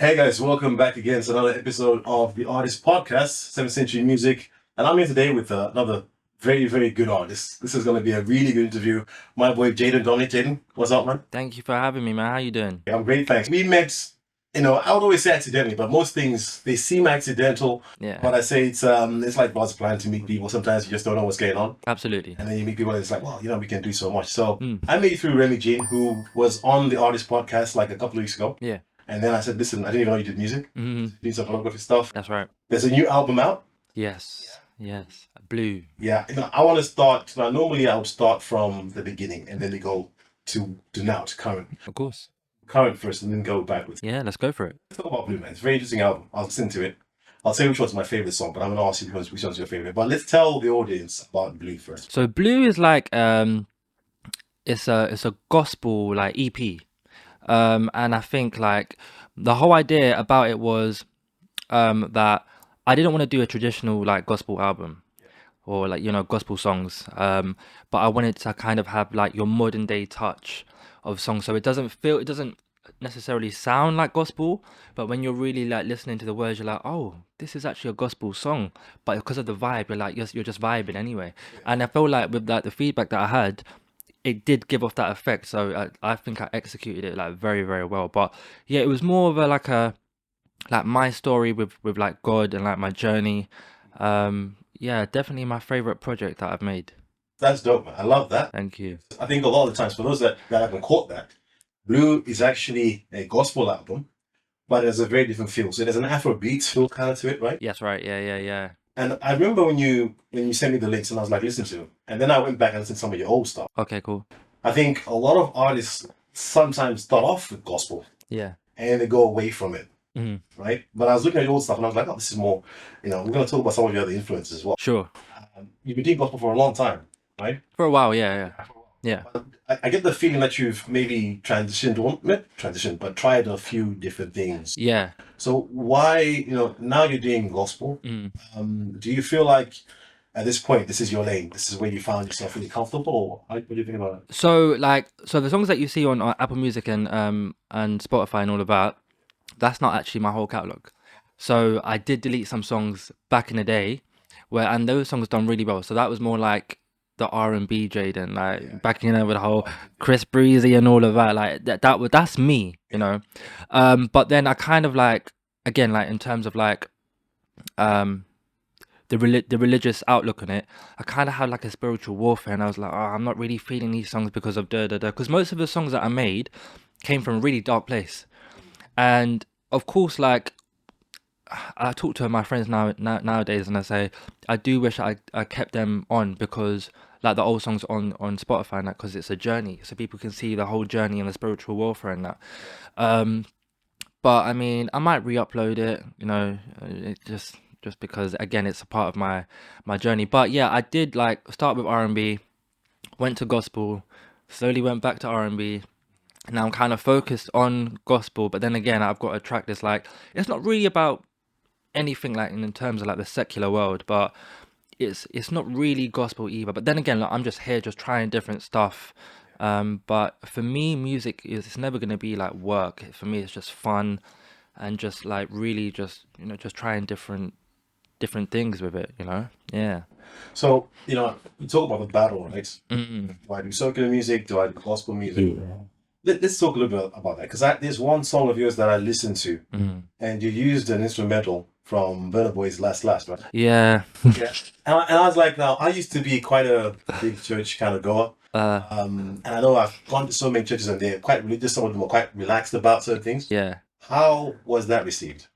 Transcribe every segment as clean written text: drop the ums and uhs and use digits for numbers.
Hey guys, welcome back again to another episode of the Artist Podcast, 7th Century Music. And I'm here today with another very, very good artist. This is going to be a really good interview. My boy Jayd'n Dominique. Jayd'n, what's up, man? Thank you for having me, man. How you doing? Yeah, I'm great, thanks. We met, I would always say accidentally, but most things they seem accidental. Yeah, But I say it's like God's plan to meet people. Sometimes you just don't know what's going on, absolutely. and then you meet people and it's like, well, we can do so much. So Mm, I met you through Remy Jean, who was on the Artist Podcast like a couple of weeks ago. yeah. And then I said, listen, I didn't even know you did music. Doing some photography stuff. That's right. There's a new album out. Yes, yes. Blue. Yeah, I want to start. Now, normally, I would start from the beginning and then they go to now to Of course. current first, and then go backwards. Yeah, let's go for it. Let's talk about Blue Man. It's a very interesting album. I'll listen to it. I'll say which one's my favorite song, but I'm gonna ask you which one's your favorite. But let's tell the audience about Blue first. So Blue is like it's a gospel like EP. And I think like the whole idea about it was that I didn't want to do a traditional like gospel album or like gospel songs. But I wanted to kind of have like your modern day touch of songs, so it doesn't necessarily sound like gospel, but when you're really like listening to the words, you're like, oh, this is actually a gospel song. But because of the vibe, you're like, yes, you're just vibing anyway. And I feel like with like the feedback that I had, it did give off that effect. So I think I executed it like very, very well. But yeah, it was more of a like my story with like God and like my journey. Yeah, definitely my favorite project that I've made. That's dope, man. I love that. Thank you. I think a lot of the times, for those that haven't caught that, Blue is actually a gospel album, but it has a very different feel. So there's an Afrobeat feel kind of to it, right? Yes, right. Yeah, yeah, yeah. And I remember when you sent me the links and I was like, listen to them. And then I went back and listened to some of your old stuff. Okay, cool. I think a lot of artists sometimes start off with gospel Yeah. and they go away from it, Hmm. right? But I was looking at your old stuff and I was like, oh, this is more, we're going to talk about some of your other influences as well. Sure. You've been doing gospel for a long time, right? For a while, yeah, yeah. Yeah. But I get the feeling that you've maybe transitioned, but tried a few different things. Yeah. So why, now you're doing gospel, Mm. do you feel like at this point, this is your lane? This is where you found yourself really comfortable? Or what do you think about it? So the songs that you see on Apple Music and Spotify and all of that, that's not actually my whole catalog. So I did delete some songs back in the day and those songs done really well. So that was more like the R&B Jaden, like back in there with the whole Chris Breezy and all of that. Like that's me. But then I kind of like, again, like in terms of like um the religious outlook on it, I kind of had like a spiritual warfare, and I was like, oh, I'm not really feeling these songs because of da da da. Because most of the songs that I made came from a really dark place, and of course, like I talk to my friends nowadays, and I say I do wish I kept them on because like the old songs on Spotify and that, because it's a journey, so people can see the whole journey and the spiritual warfare and that. Um, but I mean, I might re-upload it, it just because again, it's a part of my journey. But yeah, I did like start with R&B, went to gospel, slowly went back to R&B. Now I'm kind of focused on gospel, but then again, I've got a track that's like it's not really about anything like in terms of like the secular world, but it's not really gospel either. But then again, like, I'm just here just trying different stuff. But for me, music is it's never gonna be like work. For me, it's just fun and just like really just just trying different things with it. Yeah. So, we talk about the battle, right? Mm-mm. Do I do secular music? Do I do gospel music? Let's talk a little bit about that because there's one song of yours that I listened to, Mm. and you used an instrumental from Burna Boy's Last Last, right? Yeah. Yeah. And I was like, now I used to be quite a big church kind of goer. uh And I know I've gone to so many churches and they're quite religious. Some of them are quite relaxed about certain things. yeah. How was that received?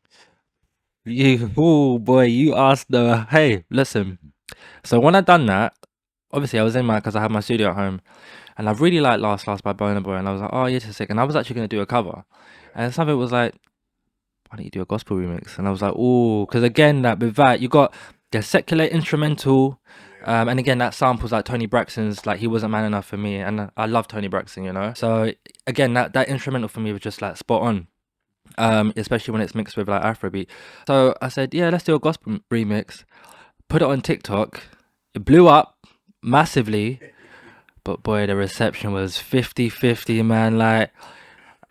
Oh boy, you asked the hey, listen. So when I done that, obviously I was in my because I had my studio at home, and I really liked Last by Burna Boy, and I was like, oh, yeah, this is sick. And I was actually gonna do a cover, and something was like, why don't you do a gospel remix? And I was like, oh, because again, that with that you got the secular instrumental, and again that samples like Tony Braxton's like He Wasn't Man Enough for me, and I love Tony Braxton. So again, that instrumental for me was just like spot on. Especially when it's mixed with like Afrobeat. So I said, yeah, let's do a gospel remix. Put it on TikTok. It blew up massively, but boy, the reception was 50-50, man. Like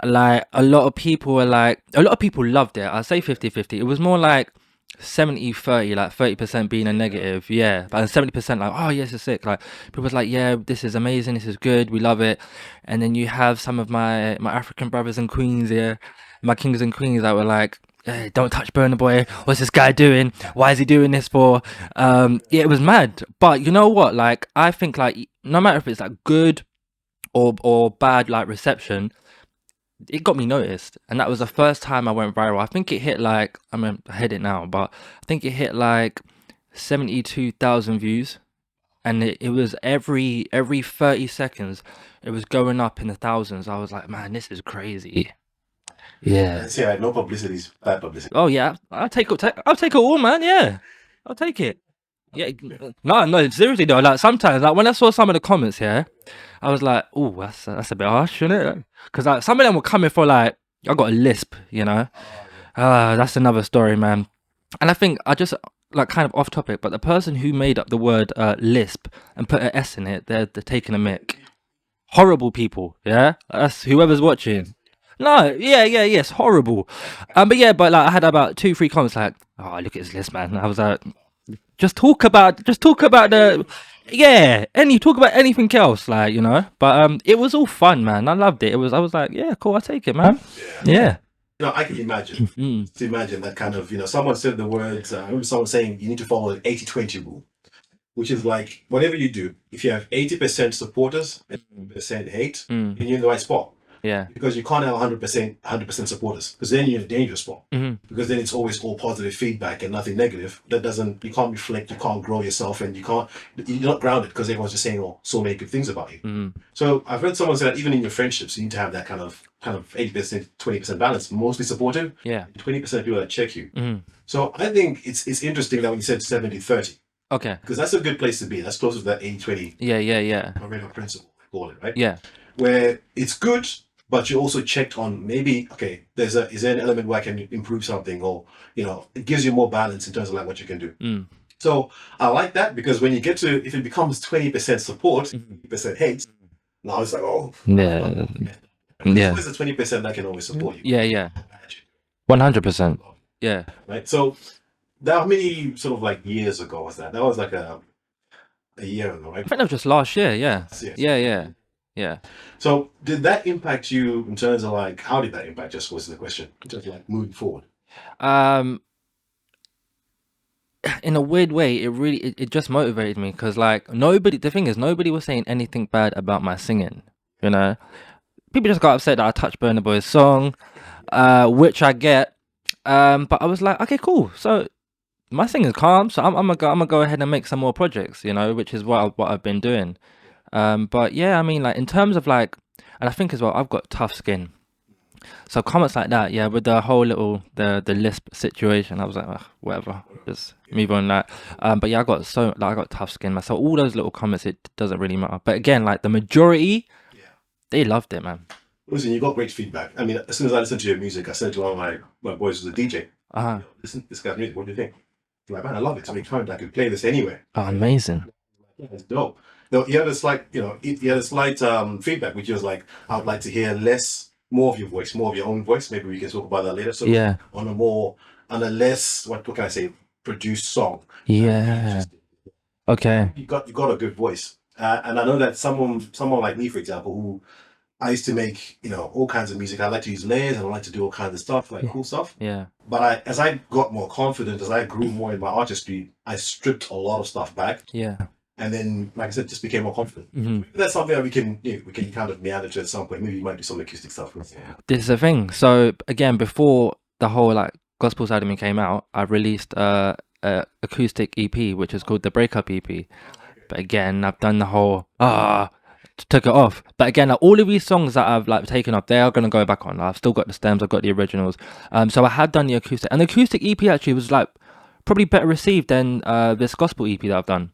Like a lot of people were like, a lot of people loved it. I'd say 50-50. It was more like 70-30, like 30% being a negative, yeah, but 70% like, oh yes, it's sick. Like people was like, yeah, this is amazing, this is good, we love it. And then you have some of my African brothers and queens here, my kings and queens that were like, hey, don't touch Burna Boy. What's this guy doing? Why is he doing this for? Yeah, it was mad. But you know what? Like I think like no matter if it's like good or bad like reception, it got me noticed, and that was the first time I went viral. I think it hit like, I mean, I hit it now, but I think it hit like 72,000 views, and it was every 30 seconds it was going up in the thousands. I was like, man, this is crazy. Yeah. Let's say, no publicity is bad publicity. Oh yeah, I'll take it all, man. Yeah, I'll take it. Yeah, no, seriously though. Like sometimes, like when I saw some of the comments here, I was like, "Oh, that's a bit harsh, isn't it?" Because like some of them were coming for like, I got a lisp, you know. That's another story, man. And I think I just like kind of off topic, but the person who made up the word lisp and put an S in it, they're taking a mick. Horrible people, yeah. That's whoever's watching. No, yes, horrible. But yeah, but like I had about 2-3 comments like, "Oh, look at his list, man." I was like, just talk about the, yeah, any talk about anything else, like, you know. But it was all fun, man. I loved it. I was like, yeah, cool, I'll take it, man. Yeah. I can imagine. To imagine that kind of, someone said the words, I remember someone saying you need to follow the 80-20 rule, which is like, whatever you do, if you have 80% supporters and 20% hate, then you're in the right spot. Yeah. Because you can't have 100% supporters, because then you're in a dangerous spot. Because then it's always all positive feedback and nothing negative. You can't reflect, you can't grow yourself, and you're not grounded because everyone's just saying so many good things about you. So I've heard someone say that even in your friendships, you need to have that kind of 80%, 20% balance, mostly supportive. Yeah. 20% people that check you. So I think it's interesting that when you said 70-30. Okay. Because that's a good place to be. That's closer to that 80-20. Yeah. Pareto principle, we call it, right? Yeah. Where it's good, but you also checked on maybe, okay, is there an element where I can improve something, or it gives you more balance in terms of like what you can do. So I like that, because when you get to, if it becomes 20% support, 20% hate, now it's like, oh, Yeah. there's always a 20% that can always support you. Yeah. 100%. Yeah. Right. So how many sort of like years ago was that? That was like a year ago, right? I think that was just last year. Yeah. Yes. Yeah. So did that impact you in terms of like, how did that impact, just was the question, in terms of like moving forward? In a weird way, it just motivated me, because like the thing is, nobody was saying anything bad about my singing, you know. People just got upset that I touched Burna Boy's song, which I get. But I was like, okay, cool. So my singing's calm, so I'm gonna go ahead and make some more projects, you know, which is what I've been doing. But yeah, I mean, like in terms of like, and I think as well, I've got tough skin. So comments like that, yeah, with the whole the lisp situation, I was like, ugh, whatever, just move on that. But yeah, I got tough skin. So all those little comments, it doesn't really matter. But again, like the majority, they loved it, man. Listen, you got great feedback. I mean, as soon as I listened to your music, I said to one of my boys who's a DJ, listen to this guy's music, what do you think? I'm like, man, I love it. To make time I could play this anywhere. Oh, amazing. Yeah, it's dope. Though he had a slight, feedback, which was like, I would like to hear more of your voice, more of your own voice. Maybe we can talk about that later. So yeah, on a less, what can I say, produced song. Yeah. Okay. You got a good voice, and I know that someone like me, for example, who I used to make, all kinds of music. I like to use layers, and I like to do all kinds of stuff, like cool stuff. Yeah. But as I got more confident, as I grew more in my artistry, I stripped a lot of stuff back. Yeah. And then, like I said, just became more confident. Mm-hmm. That's something that we can kind of meander to at some point. Maybe you might do some acoustic stuff. This is the thing. So again, before the whole like gospel side of me came out, I released a acoustic EP, which is called the Breakup EP. But again, I've done the whole took it off. But again, like, all of these songs that I've like taken off, they are gonna go back on. I've still got the stems, I've got the originals. So I had done the acoustic, and the acoustic EP actually was like probably better received than this gospel EP that I've done.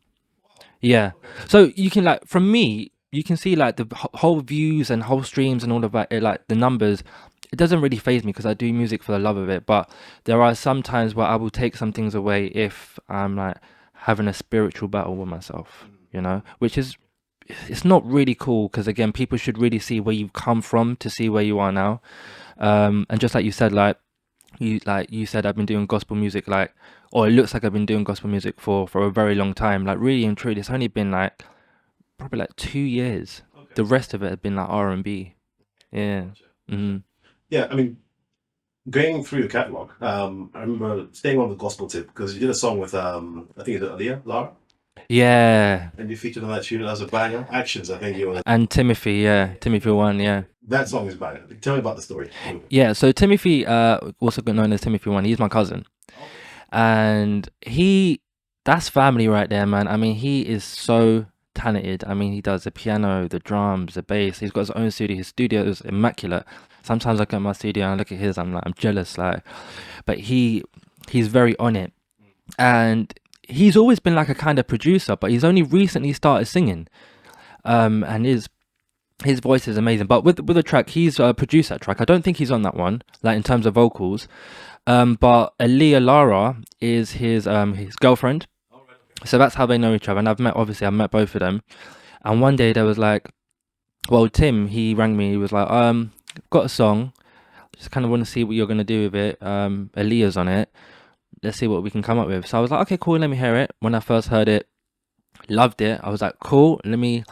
Yeah. So you can like, from me, you can see like the whole views and whole streams and all of that, like the numbers. It doesn't really faze me because I do music for the love of it. But there are some times where I will take some things away if I'm like having a spiritual battle with myself, which is it's not really cool because again, people should really see where you've come from to see where you are now. And just like you said, like you said, I've been doing gospel music, like, or it looks like I've been doing gospel music for a very long time. Like really and truly, it's only been like probably like 2 years. Okay. The rest of it has been like R&B. Yeah. Gotcha. Hmm. Yeah, I mean, going through your catalog, I remember staying on the gospel tip because you did a song with I think it's Aaliyah, Lara, Yeah. and you featured on that tune as a banger. Actions, I think you were. And Timothy, yeah. Timothy one, yeah. That song is banger. Tell me about the story. Yeah, so Timothy, also known as Timothy one, he's my cousin. Okay. And that's family right there, man. I mean, he is so talented. I mean, he does the piano, the drums, the bass. He's got his own studio. His studio is immaculate. Sometimes I look at my studio and I look at his, I'm like, I'm jealous, like, but he's very on it. And he's always been like a kind of producer, but he's only recently started singing. And his voice is amazing. But with the track, he's produced that track. I don't think he's on that one, like in terms of vocals. But Aaliyah Lara is his girlfriend. So that's how they know each other. And I've met both of them. And one day there was like, well, Tim, he rang me. He was like, I've got a song. Just kind of want to see what you're gonna do with it. Aaliyah's on it. Let's see what we can come up with. So I was like, okay, cool. Let me hear it. When I first heard it, loved it. I was like, cool. Let me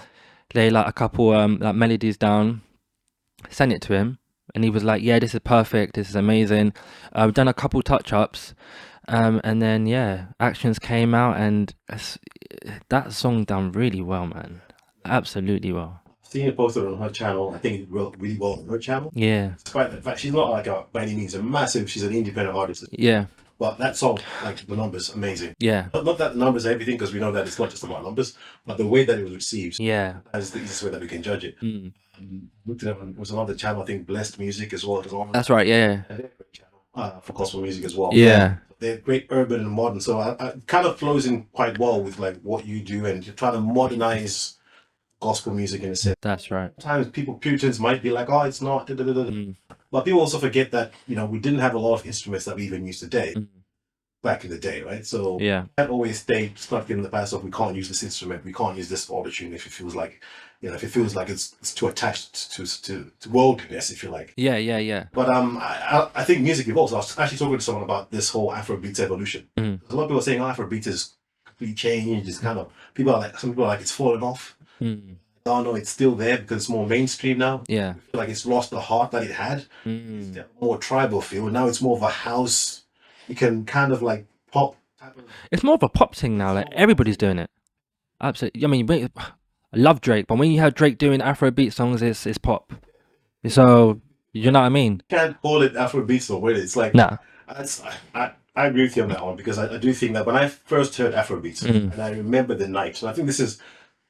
lay like a couple like melodies down. Sent it to him. And he was like, yeah, this is perfect. This is amazing. I've done a couple touch ups. And then, yeah, Actions came out and that song done really well, man. Absolutely well. Seeing it posted on her channel, I think it wrote really well on her channel. Yeah. Despite the fact she's not like by any means a massive, she's an independent artist. Yeah. But that song, like the numbers, amazing. Yeah. Not that the numbers are everything, because we know that it's not just about numbers, but the way that it was received. Yeah. That is the easiest way that we can judge it. Mm. Looked at it, it was another channel, I think, Blessed Music as well. That's right. Yeah. And they're a great channel for gospel music as well. Yeah. They're great urban and modern, so I kind of flows in quite well with like what you do, and you're trying to modernize gospel music in a sense. That's right. Sometimes Puritans might be like, oh, it's not, da, da, da, da. But people also forget that, you know, we didn't have a lot of instruments that we even use today, back in the day, right? So Yeah. that always stayed stuck in the past of we can't use this instrument, we can't use this auto-tune if it feels like, you know, if it feels like it's too attached to worldliness, if you like. Yeah. Yeah. Yeah. But I think music evolves. I was actually talking to someone about this whole Afrobeats evolution. A lot of people are saying, oh, Afrobeats is completely changed. It's kind of some people are like it's fallen off. Oh no, it's still there because it's more mainstream now. Yeah. I feel like it's lost the heart that it had. It's more tribal feel. Now it's more of a house. You can kind of like pop. It's more of a pop thing now. Like everybody's doing it. Absolutely. I mean, I love Drake, but when you have Drake doing Afrobeat songs, it's pop. So you know what I mean? You can't call it Afrobeats or what it's like. Nah. I agree with you on that one because I do think that when I first heard Afrobeats and I remember the night, and I think this is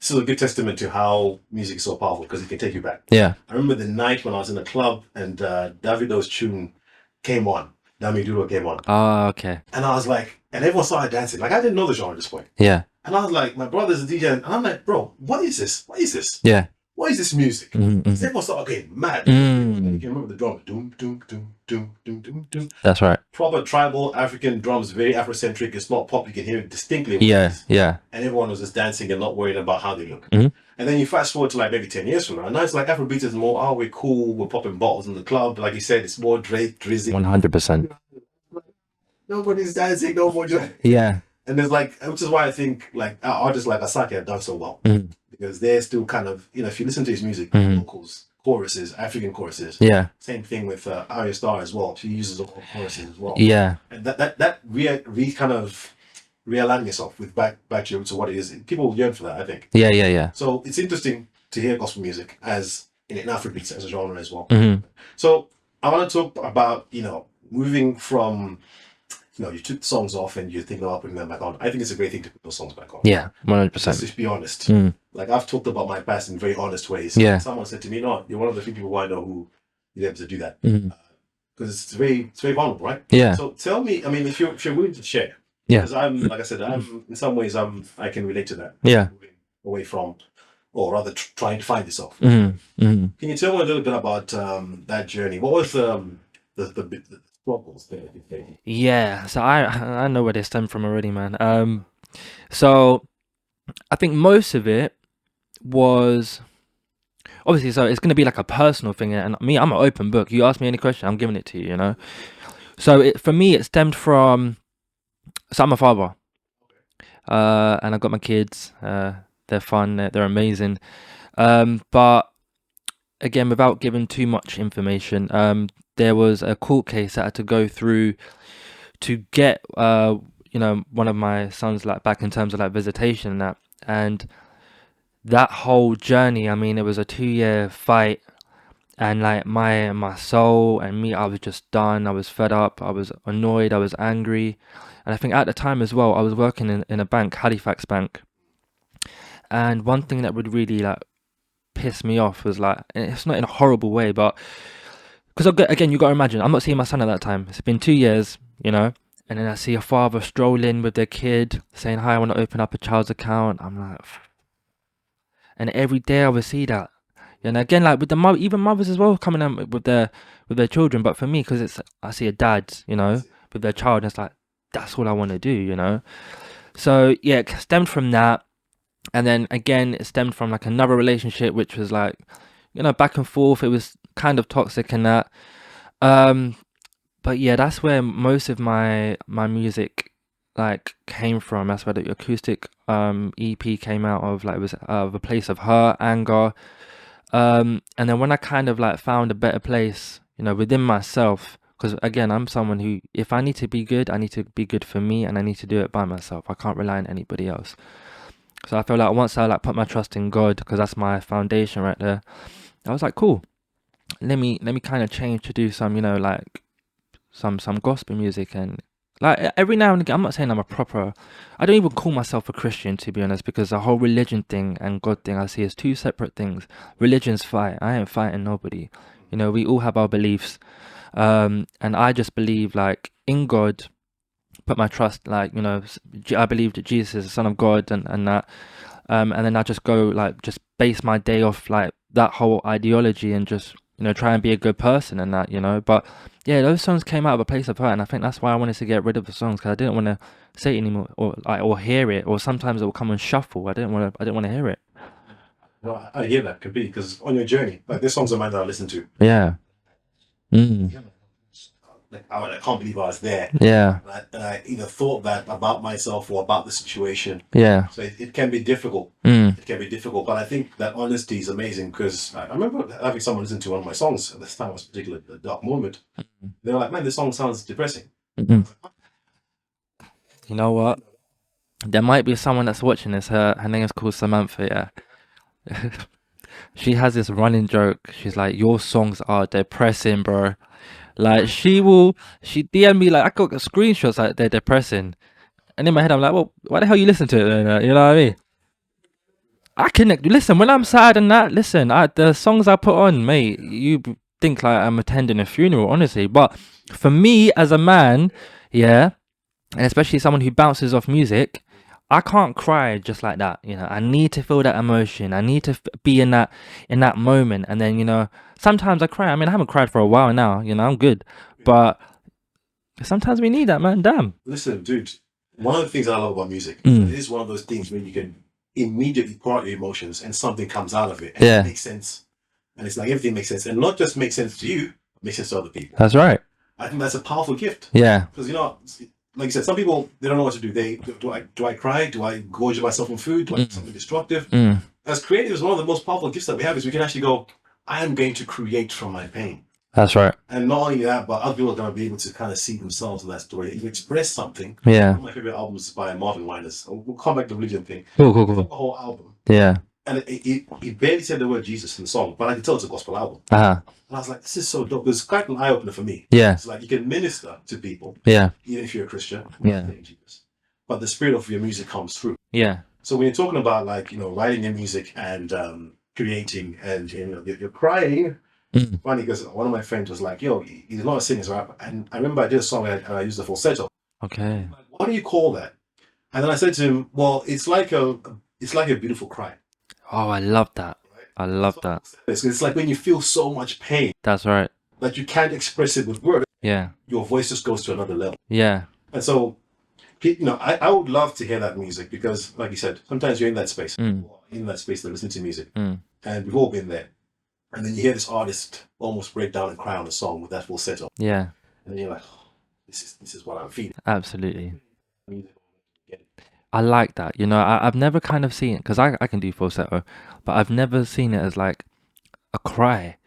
a good testament to how music is so powerful because it can take you back. Yeah. I remember the night when I was in a club and Davido's tune came on. Dami Duro came on. Oh, okay. And I was like, and everyone started dancing. Like I didn't know the genre at this point. Yeah. And I was like, my brother's a DJ, and I'm like, bro, what is this? What is this? Yeah. What is this music? Everyone started getting mad. You can remember the drum. Doom, doom, doom, doom, doom, doom, doom. That's right. Proper tribal African drums, very Afrocentric. It's not pop. You can hear it distinctly. Yeah. Yeah. And everyone was just dancing and not worried about how they look. And then you fast forward to like maybe 10 years from now. And now it's like Afrobeat is more, oh, we're cool. We're popping bottles in the club. Like you said, it's more Drake, Drizzy. 100%. Nobody's dancing. Nobody's. Yeah. And there's like, which is why I think like artists like Asake have done so well because they're still kind of, you know, if you listen to his music, vocals, choruses, African choruses. Yeah. Same thing with Arya Starr as well. She uses all choruses as well. Yeah. And that kind of realigning yourself with back to what it is. People yearn for that, I think. Yeah. Yeah. Yeah. So it's interesting to hear gospel music as in Afrobeats as a genre as well. Mm-hmm. So I want to talk about, you know, moving from, you know, you took songs off and you're thinking about putting them back on. I think it's a great thing to put those songs back on. Yeah, 100%. Let's just be honest. Like I've talked about my past in very honest ways. Yeah. Someone said to me, "No, you're one of the few people who I know who is able to do that." Because it's very vulnerable, right? Yeah. So tell me, I mean, if you're willing to share, Yeah. because I'm, like I said, I'm in some ways I can relate to that. Yeah. Moving away from, or rather, trying to find yourself. Can Can you tell me a little bit about that journey? What was the struggles there? Yeah, so I know where they stem from already, man. So I think most of it, was obviously, so it's going to be like a personal thing, and me, I'm an open book. You ask me any question, I'm giving it to you, you know. So for me, it stemmed from, so I'm a father, and I've got my kids. They're fun, they're amazing. But again, without giving too much information, there was a court case that I had to go through to get one of my sons like back in terms of like visitation and that. And that whole journey, I mean, it was a 2-year fight, and like my soul and me, I was just done. I was fed up, I was annoyed, I was angry. And I think at the time as well, I was working in a bank, Halifax Bank, and one thing that would really like piss me off was like, and it's not in a horrible way, but because again, you got to imagine, I'm not seeing my son at that time. It's been 2 years, you know, and then I see a father stroll in with their kid saying, "Hi, I want to open up a child's account." I'm like, and every day I would see that. And again, like with the mother, even mothers as well coming out with their children. But for me, because it's I see a dad, you know, with their child, and it's like that's what I want to do, you know. So yeah, it stemmed from that, and then again, it stemmed from like another relationship, which was like, you know, back and forth. It was kind of toxic and that. Um, but yeah, that's where most of my music like came from. That's where the acoustic EP came out of. Like it was out of a place of hurt, anger. And then when I kind of like found a better place, you know, within myself, because again, I'm someone who, if I need to be good, I need to be good for me, and I need to do it by myself. I can't rely on anybody else. So I feel like once I like put my trust in God, because that's my foundation right there, I was like, cool. Let me kind of change to do some, you know, like some gospel music. And like every now and again, I'm not saying I'm a proper, I don't even call myself a Christian, to be honest, because the whole religion thing and God thing I see as two separate things. Religions fight, I ain't fighting nobody, you know. We all have our beliefs, and I just believe like in God, put my trust, like, you know, I believe that Jesus is the Son of God, and that, and then I just go like just base my day off like that whole ideology, and just, you know, try and be a good person and that, you know. But yeah, those songs came out of a place of hurt, and I think that's why I wanted to get rid of the songs, because I didn't want to say it anymore, or hear it, or sometimes it will come on shuffle. I didn't want to hear it. No, I hear that completely because on your journey, like there's songs of mine that I listen to. Yeah. Mm. Like I can't believe I was there. Yeah. And I either thought that about myself or about the situation. Yeah. So it can be difficult. Mm. It can be difficult, but I think that honesty is amazing because I remember having someone listen to one of my songs at this time. Was particularly a dark moment. They were like, "Man, this song sounds depressing." Mm-mm. You know what? There might be someone that's watching this. Her name is called Samantha. Yeah. She has this running joke. She's like, "Your songs are depressing, bro." Like she DM me like I got screenshots like they're depressing, and in my head I'm like, well, why the hell you listen to it then? You know what I mean? I connect. Listen, when I'm sad and that, listen, the songs I put on, mate, you think like I'm attending a funeral, honestly. But for me as a man, yeah, and especially someone who bounces off music, I can't cry just like that. You know, I need to feel that emotion. I need to be in that moment, and then, you know, sometimes I cry. I mean, I haven't cried for a while now. You know, I'm good, but sometimes we need that, man. Damn. Listen, dude. One of the things I love about music, Mm. it is one of those things where you can immediately pour out your emotions and something comes out of it and Yeah. it makes sense. And it's like everything makes sense, and not just makes sense to you, it makes sense to other people. That's right. I think that's a powerful gift. Yeah. Because, you know, like you said, some people, they don't know what to do. Do I cry? Do I gorge myself on food? Do I do something destructive? Mm. As creatives, one of the most powerful gifts that we have is we can actually go, I am going to create from my pain. That's right. And not only that, but other people are going to be able to kind of see themselves in that story. You express something. Yeah. One of my favorite albums is by Marvin Winans. We'll come back to the religion thing. Cool. The whole album. Yeah. And it barely said the word Jesus in the song, but I can tell it's a gospel album. Uh-huh. And I was like, this is so dope. It's quite an eye opener for me. Yeah. It's like you can minister to people, Yeah. even if you're a Christian. Yeah. Jesus. But the spirit of your music comes through. Yeah. So when you're talking about, like, you know, writing your music and creating, and, you know, you're crying. Mm. Funny because one of my friends was like, yo, he's not a singer, he's a rapper. And I remember I did a song and I used the falsetto. Okay. Like, what do you call that? And then I said to him, well, it's like a beautiful cry. Oh, I love that. Right? I love that. It's like when you feel so much pain That's right. that you can't express it with words. Yeah. Your voice just goes to another level. Yeah. And so, you know, I would love to hear that music because, like you said, sometimes you're in that space. Mm. in that space to listen to music, Mm. and we've all been there. And then you hear this artist almost break down and cry on a song with that full setup, Yeah, and then you're like, oh, this is what I'm feeling. absolutely. Music. I like that. You know, I've never kind of seen it because I can do falsetto, but I've never seen it as like a cry.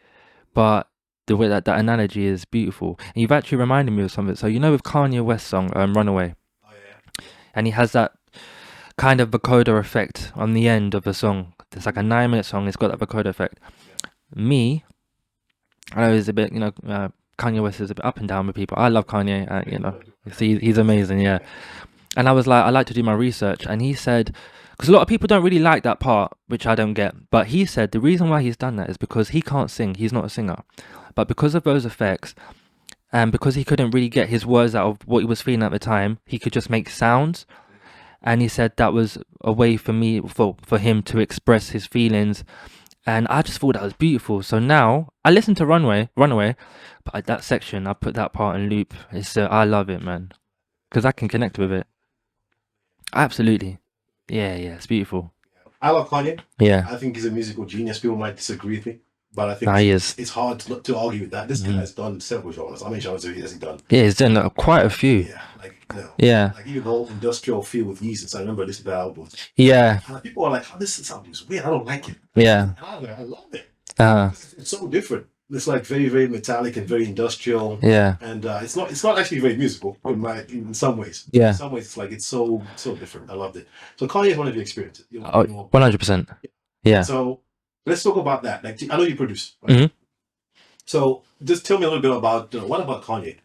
But the way that analogy is beautiful, and you've actually reminded me of something. So you know, with Kanye West song "Runaway," Oh yeah. and he has that kind of vocoder effect on the end of the song. It's like a 9-minute song. It's got that vocoder effect. Me, I know he's a bit, Kanye West is a bit up and down with people. I love Kanye. He's amazing. Yeah. And I was like, I like to do my research. And he said, because a lot of people don't really like that part, which I don't get. But he said the reason why he's done that is because he can't sing. He's not a singer. But because of those effects, and because he couldn't really get his words out of what he was feeling at the time, he could just make sounds. And he said that was a way for me, for him to express his feelings. And I just thought that was beautiful. So now I listen to Runaway, but that section, I put that part in loop. I love it, man, because I can connect with it. Absolutely. Yeah, it's beautiful. I love Kanye. Yeah, I think he's a musical genius. People might disagree with me, but I nah, think he is. it's hard to argue with that. This guy Mhm. has done several genres. How many genres has he done? Yeah, he's done quite a few. Yeah, like Yeah, like even the whole industrial feel with Yeezus. I remember listening to that album. yeah, And people are like, "Oh, this album is weird. I don't like it." yeah. And I was like, I love it. Uh, It's so different. It's like very, very metallic and very industrial. yeah, And it's not actually very musical in some ways. yeah. In some ways, it's like it's so different. I loved it. So Kanye is one of your experiences. Oh, 100%. Yeah. So let's talk about that. Like I know you produce, right? Mhm. So just tell me a little bit about what about Kanye?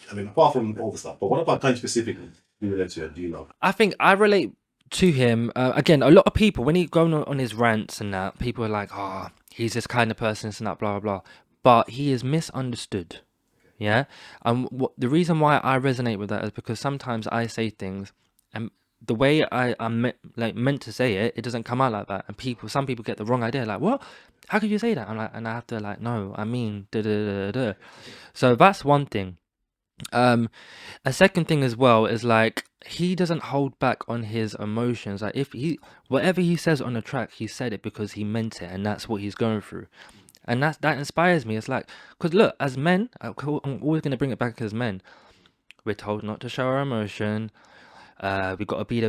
I mean, apart from all the stuff, but what about Kanye specifically? Do you relate to it? Do you know? I think I relate to him. Again, a lot of people, when he going on his rants and that, people are like, oh, he's this kind of person, and that, blah, blah, blah. But he is misunderstood. Yeah. And the reason why I resonate with that is because sometimes I say things and the way I'm meant to say it, it doesn't come out like that. And some people get the wrong idea. Like, what? How could you say that? I'm like, and I have to like, no, I mean, da da da da. So that's one thing. A second thing as well is like he doesn't hold back on his emotions. Like whatever he says on the track, he said it because he meant it, and that's what he's going through. And that inspires me. It's like, because look, as men, I'm always going to bring it back as men. We're told not to show our emotion. We got to be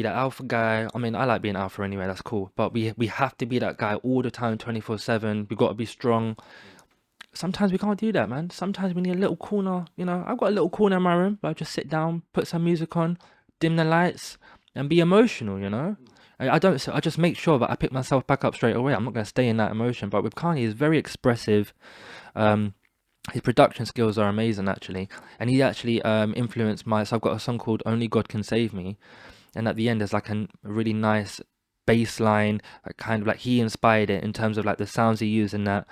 the alpha guy. I mean, I like being alpha anyway. That's cool. But we have to be that guy all the time, 24/7. We got to be strong. Sometimes we can't do that, man. Sometimes we need a little corner. You know, I've got a little corner in my room, but I just sit down, put some music on, dim the lights, and be emotional. You know. I don't. So I just make sure that I pick myself back up straight away. I'm not gonna stay in that emotion. But with Kanye, he's very expressive. Um, his production skills are amazing, actually, and he actually influenced my. So I've got a song called "Only God Can Save Me," and at the end there's like a really nice bass line, like kind of like he inspired it in terms of like the sounds he used in that.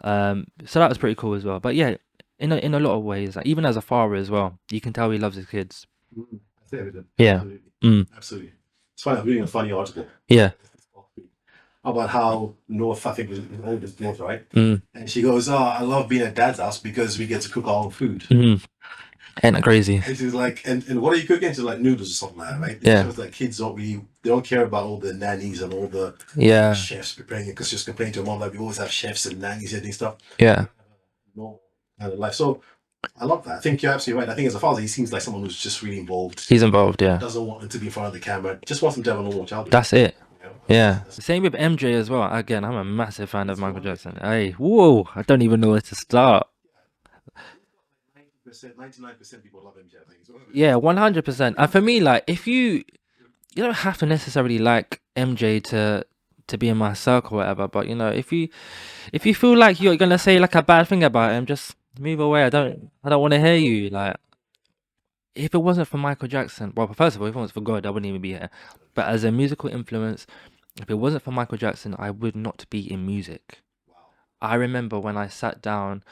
So that was pretty cool as well. But yeah, in a lot of ways, like, even as a father as well, you can tell he loves his kids. That's evident. Yeah. Absolutely. Mm. Absolutely. It's funny. I'm reading a funny article Yeah. about how North, I think, was oldest North, right? Mm. And she goes, "Oh, I love being at Dad's house because we get to cook our own food." Mm. Ain't that crazy? And she's like, and what are you cooking? She's like noodles or something like that, right? Yeah. It shows that kids they don't care about all the nannies and all the Yeah. chefs preparing it, because she's complaining to her mom like we always have chefs and nannies and stuff. Yeah. No kind of life. So I love that. I think you're absolutely right. I think as a father, he seems like someone who's just really involved. He's involved. Yeah. Doesn't want him to be in front of the camera. Just wants him to have a normal childhood. That's it. You know? Yeah. Same with MJ as well. Again, I'm a massive fan of Michael Jackson. Hey, whoa! I don't even know where to start. 99% people love MJ, I think. Yeah, 100%. And for me, like, if you don't have to necessarily like MJ to be in my circle or whatever, but you know, if you feel like you're gonna say like a bad thing about him, just move away. I don't want to hear you. Like, if it wasn't for Michael Jackson, well, first of all, if it wasn't for God, I wouldn't even be here. But as a musical influence, if it wasn't for Michael Jackson, I would not be in music. I remember when I sat down,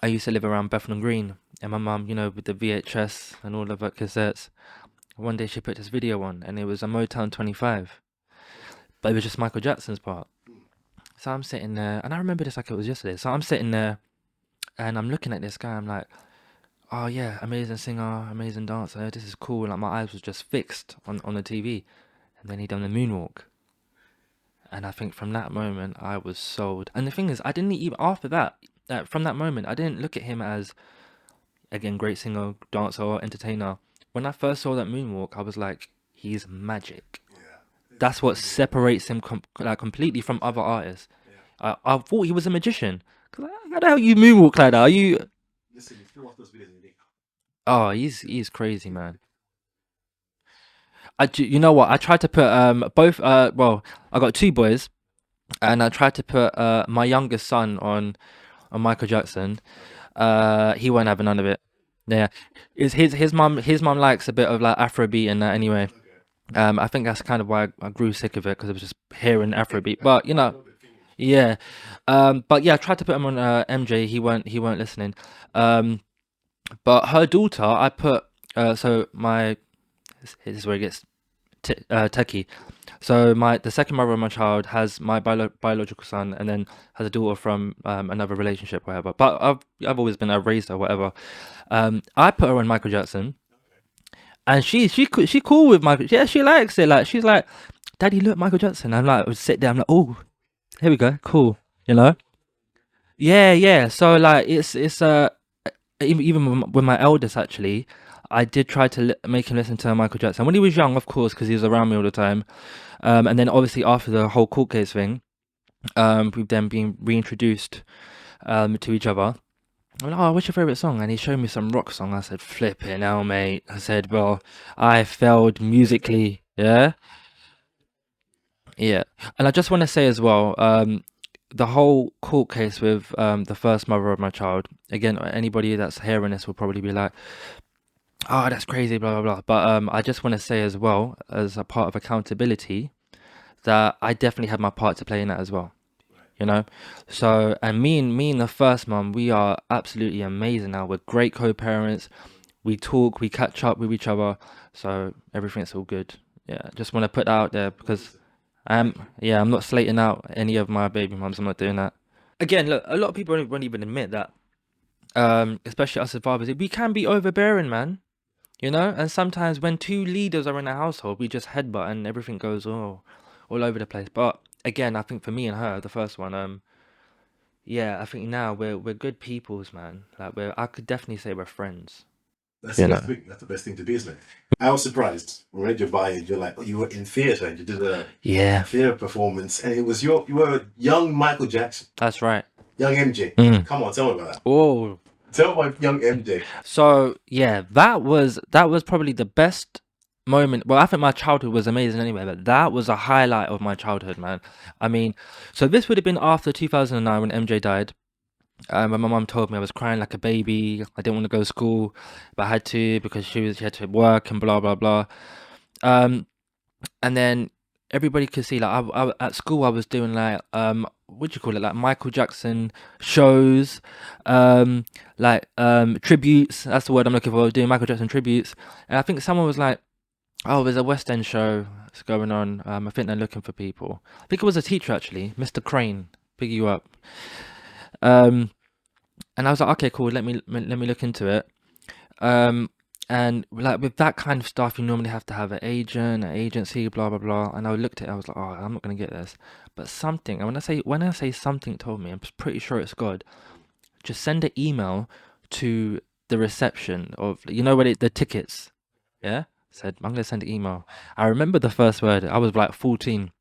I used to live around Bethnal Green, and my mum, you know, with the VHS and all of her cassettes, one day she put this video on, and it was a Motown 25, but it was just Michael Jackson's part. So I'm sitting there, and I remember this like it was yesterday. So I'm sitting there, and I'm looking at this guy. I'm like, oh yeah, amazing singer, amazing dancer. This is cool. Like my eyes was just fixed on the TV, and then he done the moonwalk, And I think from that moment, I was sold. And the thing is, I didn't even, after that, from that moment, I didn't look at him as, again, great singer, dancer, or entertainer. When I first saw that moonwalk, I was like, he's magic. Yeah. That's what separates him like completely from other artists. Yeah. I thought he was a magician. 'Cause how the hell you moonwalk like that? Are you? Listen, if you watch those videos, you think, Oh, he's crazy, man. You know what? I tried to put both well, I got two boys, and I tried to put my youngest son on Michael Jackson. He won't have none of it. Yeah, is his mum likes a bit of like Afrobeat and that anyway. okay. I think that's kind of why I grew sick of it, because it was just hearing Afrobeat. But you know, yeah. But yeah, I tried to put him on MJ. He weren't listening. Um, but her daughter, I put so my this is where it gets techie. So the second mother of my child has my biological son, and then has a daughter from another relationship, whatever. But I've always been a racer, whatever. I put her on Michael Jackson, and she cool with Michael. Yeah, she likes it. Like she's like, Daddy, look, Michael Jackson. I'm like, I would sit there. I'm like, oh, here we go, cool. You know? Yeah, yeah. So like, it's even with my eldest actually, I did try to make him listen to Michael Jackson when he was young, of course, because he was around me all the time. And then obviously after the whole court case thing, we've then been reintroduced to each other. I'm like, oh, what's your favorite song? And he showed me some rock song. I said, flipping hell, mate. I said, well, I failed musically. Yeah, yeah. And I just want to say as well, the whole court case with the first mother of my child. Again, anybody that's hearing this will probably be like, oh, that's crazy, blah blah blah. But I just want to say as well, as a part of accountability, that I definitely had my part to play in that as well. You know, so and me and the first mum, we are absolutely amazing now. We're great co-parents. We talk, we catch up with each other, so everything's all good. Yeah, just want to put that out there because yeah, I'm not slating out any of my baby mums. I'm not doing that. Again, look, a lot of people won't even admit that. Especially us as fathers, we can be overbearing, man. You know, and sometimes when two leaders are in a household, we just headbutt and everything goes all over the place. But again, I think for me and her, the first one, yeah, I think now we're good peoples, man. Like I could definitely say we're friends. That's the You best know. thing. That's the best thing to be, isn't it? I was surprised when I read your bio. You're like, oh, you were in theatre and you did a Yeah, theatre performance, and it was you were young Michael Jackson, that's right. young MJ. Mm. Come on, tell me about that. Oh, Tell me about young MJ. so yeah, that was probably the best moment. Well, I think my childhood was amazing anyway, but that was a highlight of my childhood, man. I mean, so this would have been after 2009 when MJ died. When my mum told me I was crying like a baby, I didn't want to go to school, but I had to because she had to work and blah blah blah. Um, and then everybody could see like at school I was doing like what do you call it, like Michael Jackson shows, tributes. That's the word I'm looking for. Doing Michael Jackson tributes, and I think someone was like, "Oh, there's a West End show that's going on. I think they're looking for people." I think it was a teacher actually, Mr. Crane. Big you up. Um, and I was like, "Okay, cool. Let me look into it." Um, and like with that kind of stuff, you normally have to have an agent, an agency, blah blah blah. And I looked at it, I was like, oh, I'm not gonna get this. But something, and when I say something told me, I'm pretty sure it's God. Just send an email to the reception of, you know, the tickets. Yeah, said I'm gonna send an email. I remember the first word. I was like 14.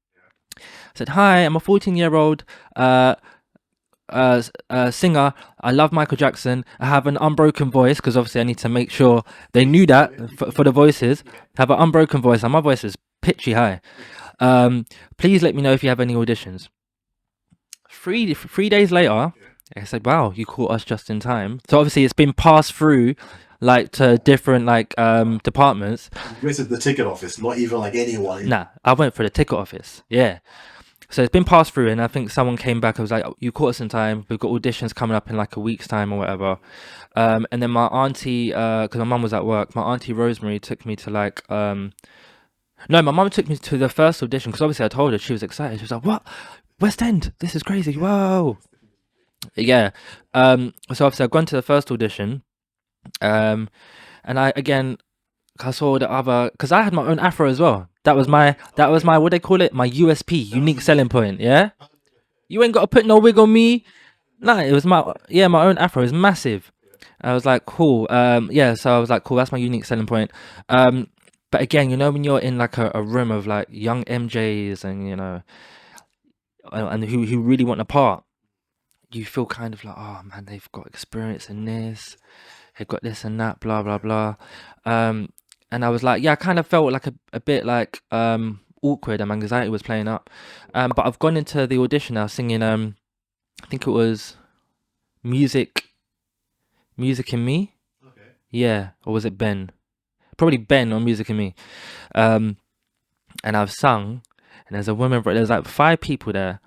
I said, hi, I'm a 14-year-old. Singer. I love Michael Jackson. I have an unbroken voice because obviously I need to make sure they knew that for the voices. Have an unbroken voice, and my voice is pitchy high. Please let me know if you have any auditions. Three days later, I said, "Wow, you caught us just in time." So obviously it's been passed through, like to different like departments. You went to the ticket office, not even like anyone. Nah, I went for the ticket office. Yeah. So it's been passed through, and I think someone came back and was like, oh, you caught us in time. We've got auditions coming up in like a week's time or whatever. And then my auntie, because my mum was at work, my auntie Rosemary took me to like, no, my mum took me to the first audition because obviously I told her, she was excited. She was like, what? West End? This is crazy. Whoa. Yeah. So obviously I've gone to the first audition. And I saw the other, because I had my own afro as well. that was my what they call it, my USP, unique selling point. Yeah, you ain't got to put no wig on me. Nah, it was my own afro. It was massive. I was like, cool. Yeah, so I was like, cool. That's my unique selling point. But again, when you're in like a room of like young MJs and and who really want a part, you feel kind of like, oh man, they've got experience in this, they've got this and that, blah blah blah. And I was like, yeah, I kind of felt like a bit like awkward, and my anxiety was playing up. But I've gone into the audition now singing I think it was music in me. Okay. Yeah, or was it Ben? Probably Ben on Music in Me. And I've sung, and there's like 5 people there.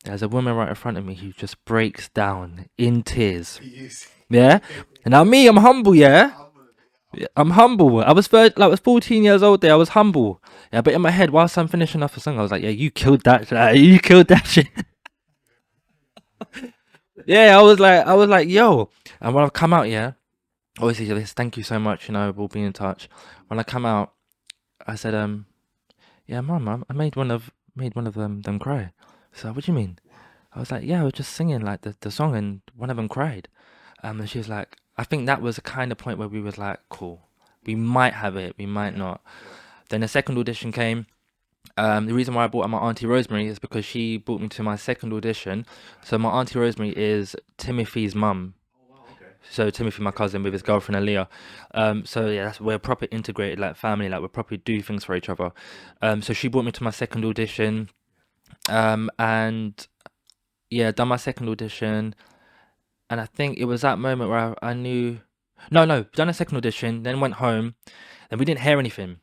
There's a woman right in front of me who just breaks down in tears. Yeah. And now me, I'm humble. Yeah. I'm humble. I was 14 years old there. I was humble. Yeah. But in my head, whilst I'm finishing off the song, I was like, yeah, you killed that. You killed that shit. Yeah. I was like, yo. And when I've come out, yeah. Obviously, this. Thank you so much. We'll be in touch. When I come out, I said, yeah, mum, I made one of them cry. So what do you mean? I was like, yeah, I was just singing like the song and one of them cried. And she was like, I think that was a kind of point where we was like, cool, we might have it, we might not. Then the second audition came. The reason why I brought out my auntie Rosemary is because she brought me to my second audition. So my auntie Rosemary is Timothy's mum. So Timothy, my cousin, with his girlfriend Aaliyah. So yeah, we're proper integrated like family. Like we properly do things for each other. So she brought me to my second audition. And yeah, done my second audition, and I think it was that moment where I knew. No, done a second audition, then went home, and we didn't hear anything,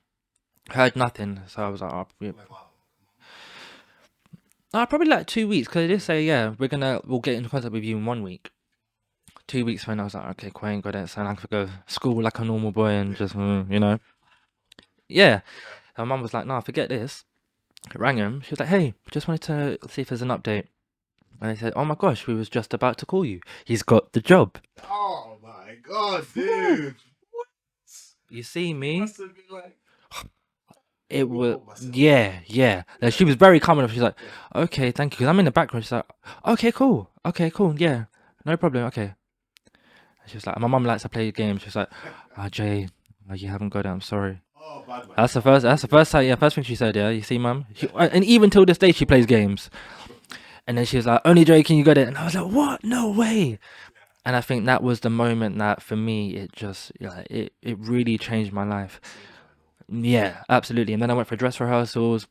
heard nothing. So I was like, oh, probably like 2 weeks, because they did say, yeah, we'll get into contact with you in 1 week. 2 weeks when I was like, okay, cool, I ain't got it, so I could go school like a normal boy and just, yeah. And my mum was like, nah, forget this. I rang him. She was like, hey, just wanted to see if there's an update. And I said, oh my gosh, we was just about to call you. He's got the job. Oh my god, dude. You see me? Must have been like... It was, yeah. And she was very calm enough. She's like, okay, thank you. Because I'm in the background. She's like, okay, cool. Yeah, no problem. Okay. And she was like, my mum likes to play games. She's like, Jay, you haven't got it. I'm sorry. Oh, bad man. That's the first time. Yeah, first thing she said. Yeah, you see, mum. And even till this day, she plays games. And then she was like, only Jay, can you get it? And I was like, what? No way. And I think that was the moment that for me, it just, it really changed my life. Yeah, absolutely. And then I went for dress rehearsals.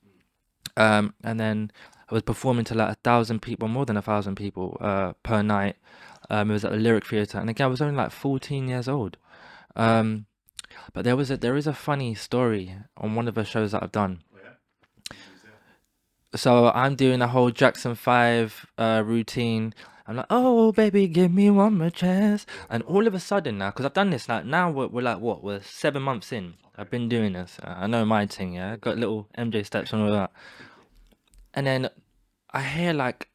And then I was performing to like 1,000 people, more than 1,000 people per night. It was at the Lyric Theatre. And again, I was only like 14 years old. But there is a funny story on one of the shows that I've done. So I'm doing a whole Jackson 5 routine. I'm like, oh baby, give me one more chance. And all of a sudden now, because I've done this, like now we're like what? We're 7 months in. I've been doing this. I know my thing, yeah. Got little MJ steps and all that. And then I hear like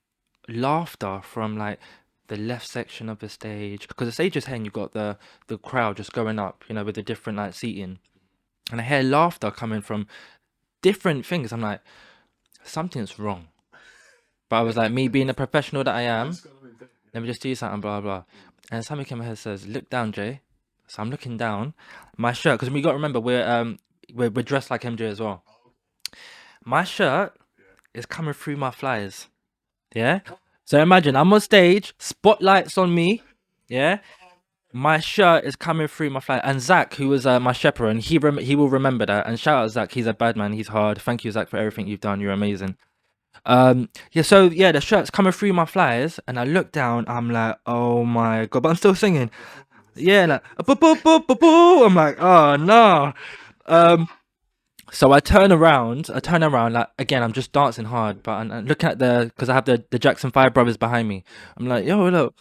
laughter from like the left section of the stage, because the stage is here and you've got the crowd just going up, with the different like seating. And I hear laughter coming from different things. I'm like, something's wrong. But I was like, me being the professional that I am, let me just do something, blah blah. And something in my head says, look down, Jay. So I'm looking down. My shirt, because we got to remember we're dressed like MJ as well. My shirt is coming through my flies. Yeah. So imagine I'm on stage, spotlights on me. Yeah. My shirt is coming through my flies. And Zach, who was my chaperone, he will remember that. And shout out Zach, he's a bad man. He's hard. Thank you, Zach, for everything you've done. You're amazing. So the shirt's coming through my flies, and I look down. I'm like, oh my god, but I'm still singing. Yeah, like I'm like, oh no. So I turn around. Like again, I'm just dancing hard, but I'm looking at because I have the Jackson 5 brothers behind me. I'm like, yo, look.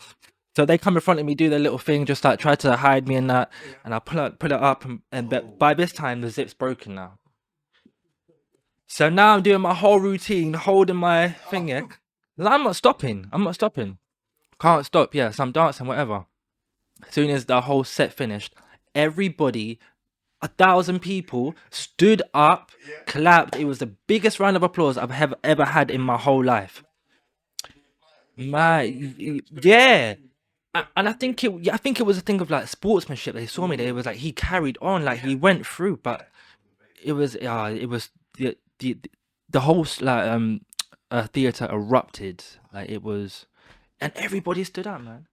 So they come in front of me, do their little thing, just like try to hide me in that, and I pull it up, and but by this time the zip's broken now. So now I'm doing my whole routine, holding my finger. I'm not stopping. Can't stop. Yeah, so I'm dancing, whatever. As soon as the whole set finished, everybody 1,000 people stood up, Yeah. clapped. It was the biggest round of applause I've ever had in my whole life. Yeah. And I think it was a thing of like sportsmanship. They saw me there. It was like he carried on, like he went through, but it was the the whole theater erupted. Like it was, and everybody stood up, man.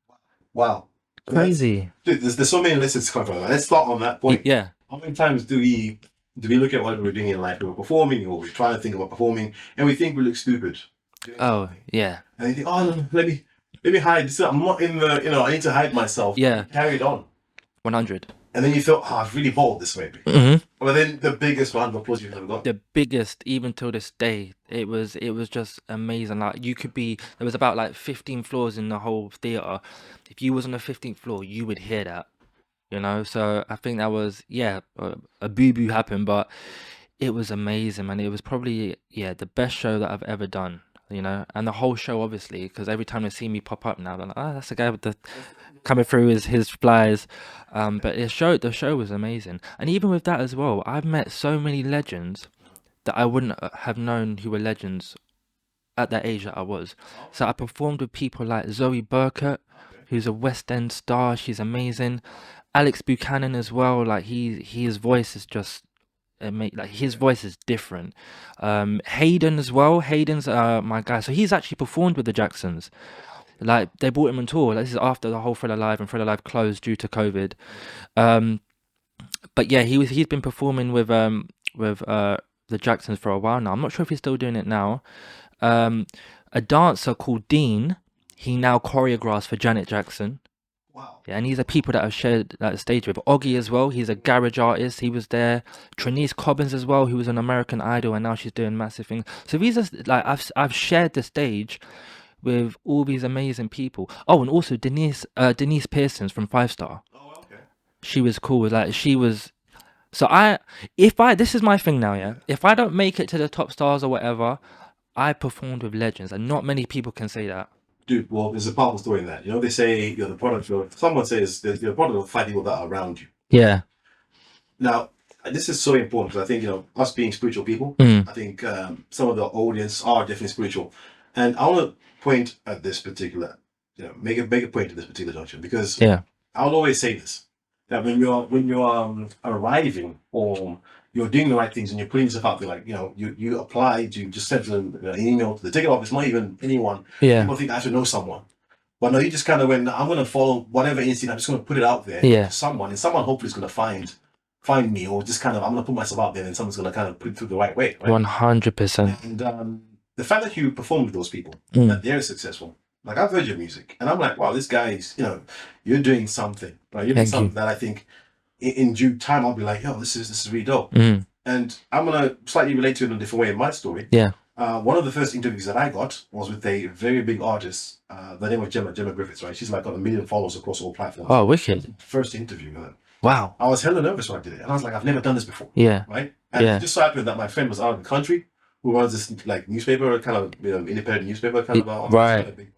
Wow. Crazy. Dude, there's so many lessons to cover. Let's start on that point. Yeah. How many times do we look at what we're doing in life? We're performing, or we're trying to think about performing, and we think we look stupid. Oh, yeah. And you think, oh, no, let me hide. This, I'm not in the, I need to hide myself. Yeah. Carried on. 100. And then you feel, oh, I've really bowled this maybe. Mm-hmm. But then the biggest round of applause you've ever got. The biggest, even till this day. It was just amazing. Like there was about like 15 floors in the whole theater. If you was on the 15th floor, you would hear that. So I think that was a boo-boo happened, but it was amazing, man. It was probably the best show that I've ever done. And the whole show, obviously, because every time they see me pop up now, they're like, oh, that's the guy with the coming through his flyers. But the show was amazing, and even with that as well, I've met so many legends that I wouldn't have known who were legends at that age that I was. So I performed with people like Zoe Burkett, who's a West End star. She's amazing. Alex Buchanan as well. Like his voice is just like his voice is different. Hayden as well. Hayden's my guy. So he's actually performed with the Jacksons. Like they brought him on tour. This is after the whole Thriller Live and Thriller Live closed due to COVID. But yeah, he's been performing with the Jacksons for a while now. I'm not sure if he's still doing it now. A dancer called Dean, he now choreographs for Janet Jackson. Wow. Yeah, and these are people that I've shared that stage with. Oggy as well, he's a garage artist. He was there. Trinice Cobbins as well, who was an American Idol, and now she's doing massive things. So these are like I've shared the stage with all these amazing people. Oh, and also Denise Pearsons from Five Star. Oh, okay. She was cool. Like she was. So this is my thing now. Yeah, if I don't make it to the top stars or whatever, I performed with legends, and not many people can say that. Dude, well, there's a powerful story in that. They say you're the product of, someone says that you're the product of 5 people that are around you. Yeah. Now, this is so important because I think, us being spiritual people, I think some of the audience are definitely spiritual. And I want to point at this particular, make a point at this particular junction because I'll always say this, that when you're arriving or you're doing the right things and you're putting yourself out there, like, you apply to just send them an email to the ticket office, not even anyone. Yeah. People think I should know someone. But no, you just kind of went, I'm going to follow whatever instinct, I'm just going to put it out there to someone, and someone hopefully is going to find me, or just kind of, I'm going to put myself out there and someone's going to kind of put it through the right way. Right? 100%. And the fact that you perform with those people, that they're successful, like I've heard your music and I'm like, wow, this guy's, you're doing something, right? You're doing something that I think in due time I'll be like, yo, this is really dope. And I'm going to slightly relate to it in a different way in my story. Yeah. One of the first interviews that I got was with a very big artist. The name of Gemma Griffiths, right? She's like got 1 million followers across all platforms. Oh, wicked. First interview with her. Wow. I was hella nervous when I did it. And I was like, I've never done this before. Yeah. Right? And it just so happened that my friend was out of the country who runs this like newspaper, kind of independent newspaper kind of right.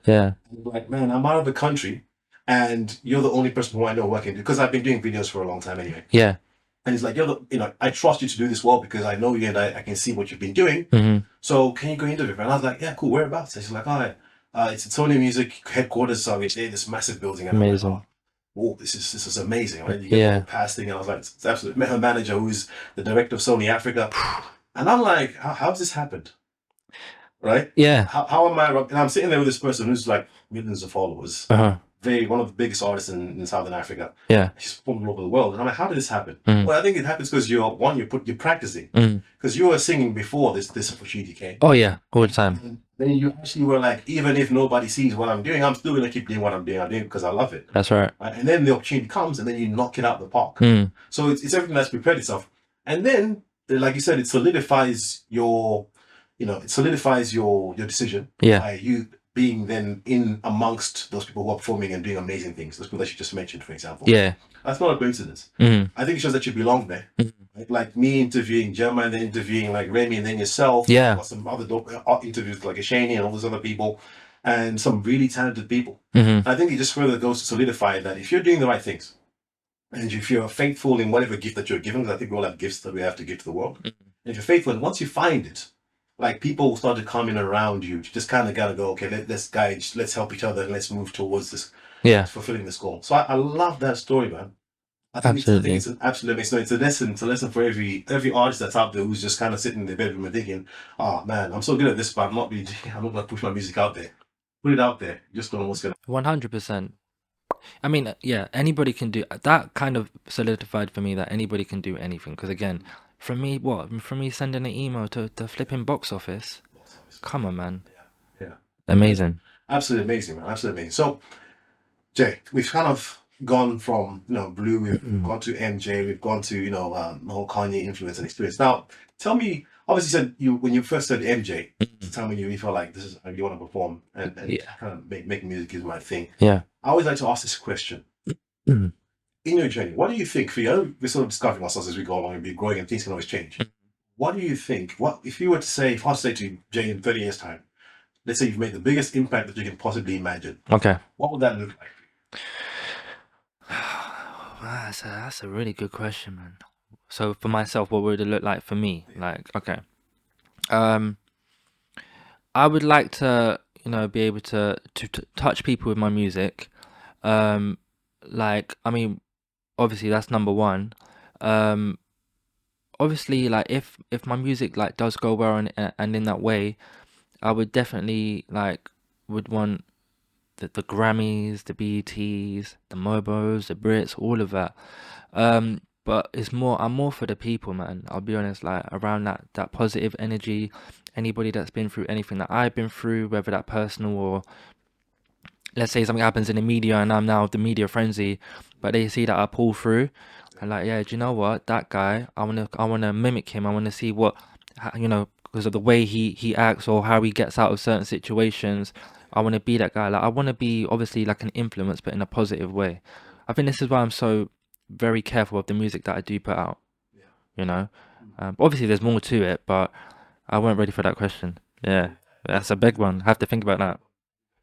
Yeah. Like, man, I'm out of the country and you're the only person who I know working, because I've been doing videos for a long time anyway. Yeah. And he's like, I trust you to do this well because I know you and I can see what you've been doing. So can you go interview? And I was like, yeah, cool. Whereabouts? And she's like, all right, it's at Sony Music headquarters. So it's in this massive building. And amazing. I'm like, oh, this is amazing. Right? You get the past thing. And I was like, it's absolutely. Met her manager, who's the director of Sony Africa. And I'm like, how's this happened? Right? Yeah. How am I? And I'm sitting there with this person who's like millions of followers. One of the biggest artists in Southern Africa. Yeah. She's performed all over the world. And I'm like, how did this happen? Well, I think it happens because you're practicing. Because you were singing before this opportunity came. Oh yeah, all the time. And then you actually were like, even if nobody sees what I'm doing, I'm still gonna keep doing what I'm doing. I'm doing it because I love it. That's right. And then the opportunity comes and then you knock it out of the park. So it's everything that's prepared itself. And then, like you said, it solidifies your decision. Yeah. By you being then in amongst those people who are performing and doing amazing things, those people that you just mentioned, for example. Yeah. That's not a coincidence. I think it shows that you belong there. Right? Like me interviewing Gemma and then interviewing like Remy and then yourself. Yeah. Some other interviews like Ashani and all those other people and some really talented people. I think it just further goes to solidify that if you're doing the right things, And if you're faithful in whatever gift that you're given, because I think we all have gifts that we have to give to the world. And if you're faithful, and once you find it, like people will start to come in around you. You just kind of gotta go, okay, let's guide, let's help each other, and let's move towards this, Yeah, fulfilling this goal. So I love that story, man. I think absolutely. it's an absolute amazing. It's a lesson. It's a lesson for every artist that's out there who's just kind of sitting in their bedroom and thinking, "Oh man, I'm so good at this, but I'm not really. I'm not gonna push my music out there. Put it out there. You just don't know what's gonna." 100%. I mean, yeah, anybody can do that. Kind of solidified for me that anybody can do anything. Because again, from me, from me sending an email to the flipping box office. Come on, man. Yeah, Amazing. absolutely amazing, man. Absolutely amazing. So, Jay, we've kind of gone from Blue, we've gone to MJ, we've gone to the whole Kanye influence and experience. Now, tell me, obviously, you said you when you first said MJ, the time when you felt like this is you want to perform and Yeah. kind of make music is my thing. Yeah. I always like to ask this question. In your journey, what do you think for you? I know we're sort of discovering ourselves as we go along and be growing, and things can always change. What do you think? What if you were to say, if I was to say to you, Jay, in 30 years' time, let's say you've made the biggest impact that you can possibly imagine, Okay. what would that look like? That's a really good question, man. So for myself, what would it look like for me? Like, okay. I would like to, be able to touch people with my music. Like, I mean, obviously that's number one. Obviously, like if my music like does go well and in that way, I would definitely like would want the Grammys, the BETs, the Mobos, the Brits, all of that. But I'm more for the people, man. I'll be honest, like around that positive energy, anybody that's been through anything that I've been through, whether that personal or let's say something happens in the media and I'm now the media frenzy, but they see that I pull through and like, yeah, do you know what? That guy, I wanna mimic him. I wanna see because of the way he acts or how he gets out of certain situations. I wanna be that guy. Like I wanna be obviously like an influence, but in a positive way. I think this is why I'm so very careful of the music that I do put out. You know, obviously there's more to it, but I weren't ready for that question. Yeah, that's a big one. I have to think about that.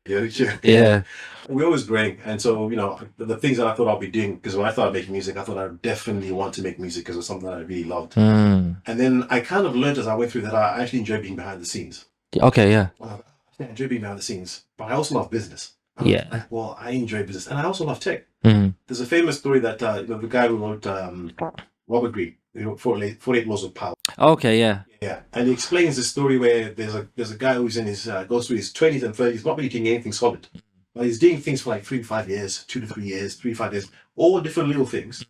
Yeah, sure. Yeah. We're always growing, and so the things that I thought I'll be doing, because when I started making music, I thought I would definitely want to make music because it was something that I really loved. Mm. And then I kind of learned as I went through that I actually enjoy being behind the scenes. Okay. Yeah. I enjoy being behind the scenes, but I also love business. Yeah. Well, I enjoy business, and I also love tech. Mm. There's a famous story that the guy who wrote Robert Greene, who wrote 48 Laws of Power. Okay. Yeah. Yeah, and he explains the story where there's a guy who's in his goes through his 20s and 30s, not really doing anything solid, but he's doing things for like 3 to 5 years, 2 to 3 years, 3 to 5 years, all different little things.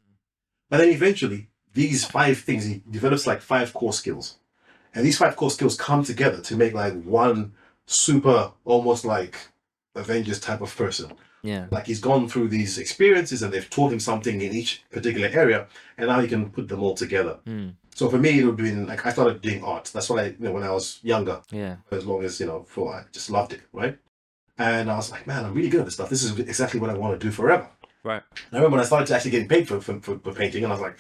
And then eventually, these 5 things he develops like 5 core skills, and these 5 core skills come together to make like one super, almost like Avengers type of person. Yeah. Like he's gone through these experiences and they've taught him something in each particular area, and now he can put them all together. Mm. So for me, it would be like I started doing art. That's what when I was younger. Yeah. As long as for I just loved it, right? And I was like, man, I'm really good at this stuff. This is exactly what I want to do forever. Right. And I remember when I started actually getting paid for painting, and I was like,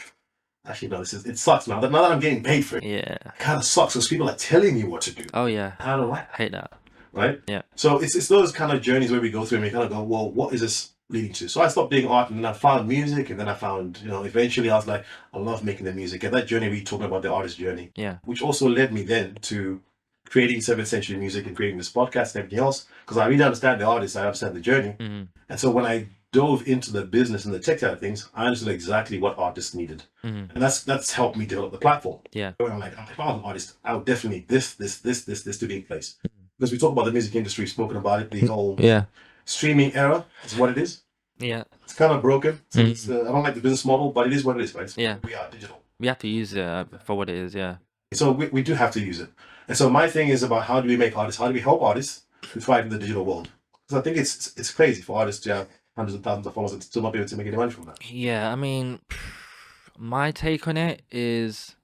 actually, no, it sucks now. Now that I'm getting paid for it, Yeah. it kind of sucks because people are telling me what to do. Oh yeah. I don't like that, Hate that. right? Yeah. So it's those kind of journeys where we go through and we kind of go, well, what is this leading to? So I stopped doing art and then I found music, and then I found, eventually I was like, I love making the music. And that journey, we talking about the artist journey, Yeah. which also led me then to creating 7th Century Music and creating this podcast and everything else, because I really understand the artist, I understand the journey. Mm-hmm. And so when I dove into the business and the tech side of things, I understood exactly what artists needed. Mm-hmm. And that's helped me develop the platform. Yeah. Where I'm like, if I was an artist, I would definitely need this to be in place. Because we talk about the music industry, spoken about it, the whole Yeah. streaming era is what it is. Yeah. It's kind of broken. So I don't like the business model, but it is what it is, right? Yeah. We are digital. We have to use it for what it is. Yeah. So we do have to use it. And so my thing is about how do we make artists, how do we help artists to thrive in the digital world? Because I think it's crazy for artists to have hundreds of thousands of followers and still not be able to make any money from that. Yeah. I mean, my take on it is,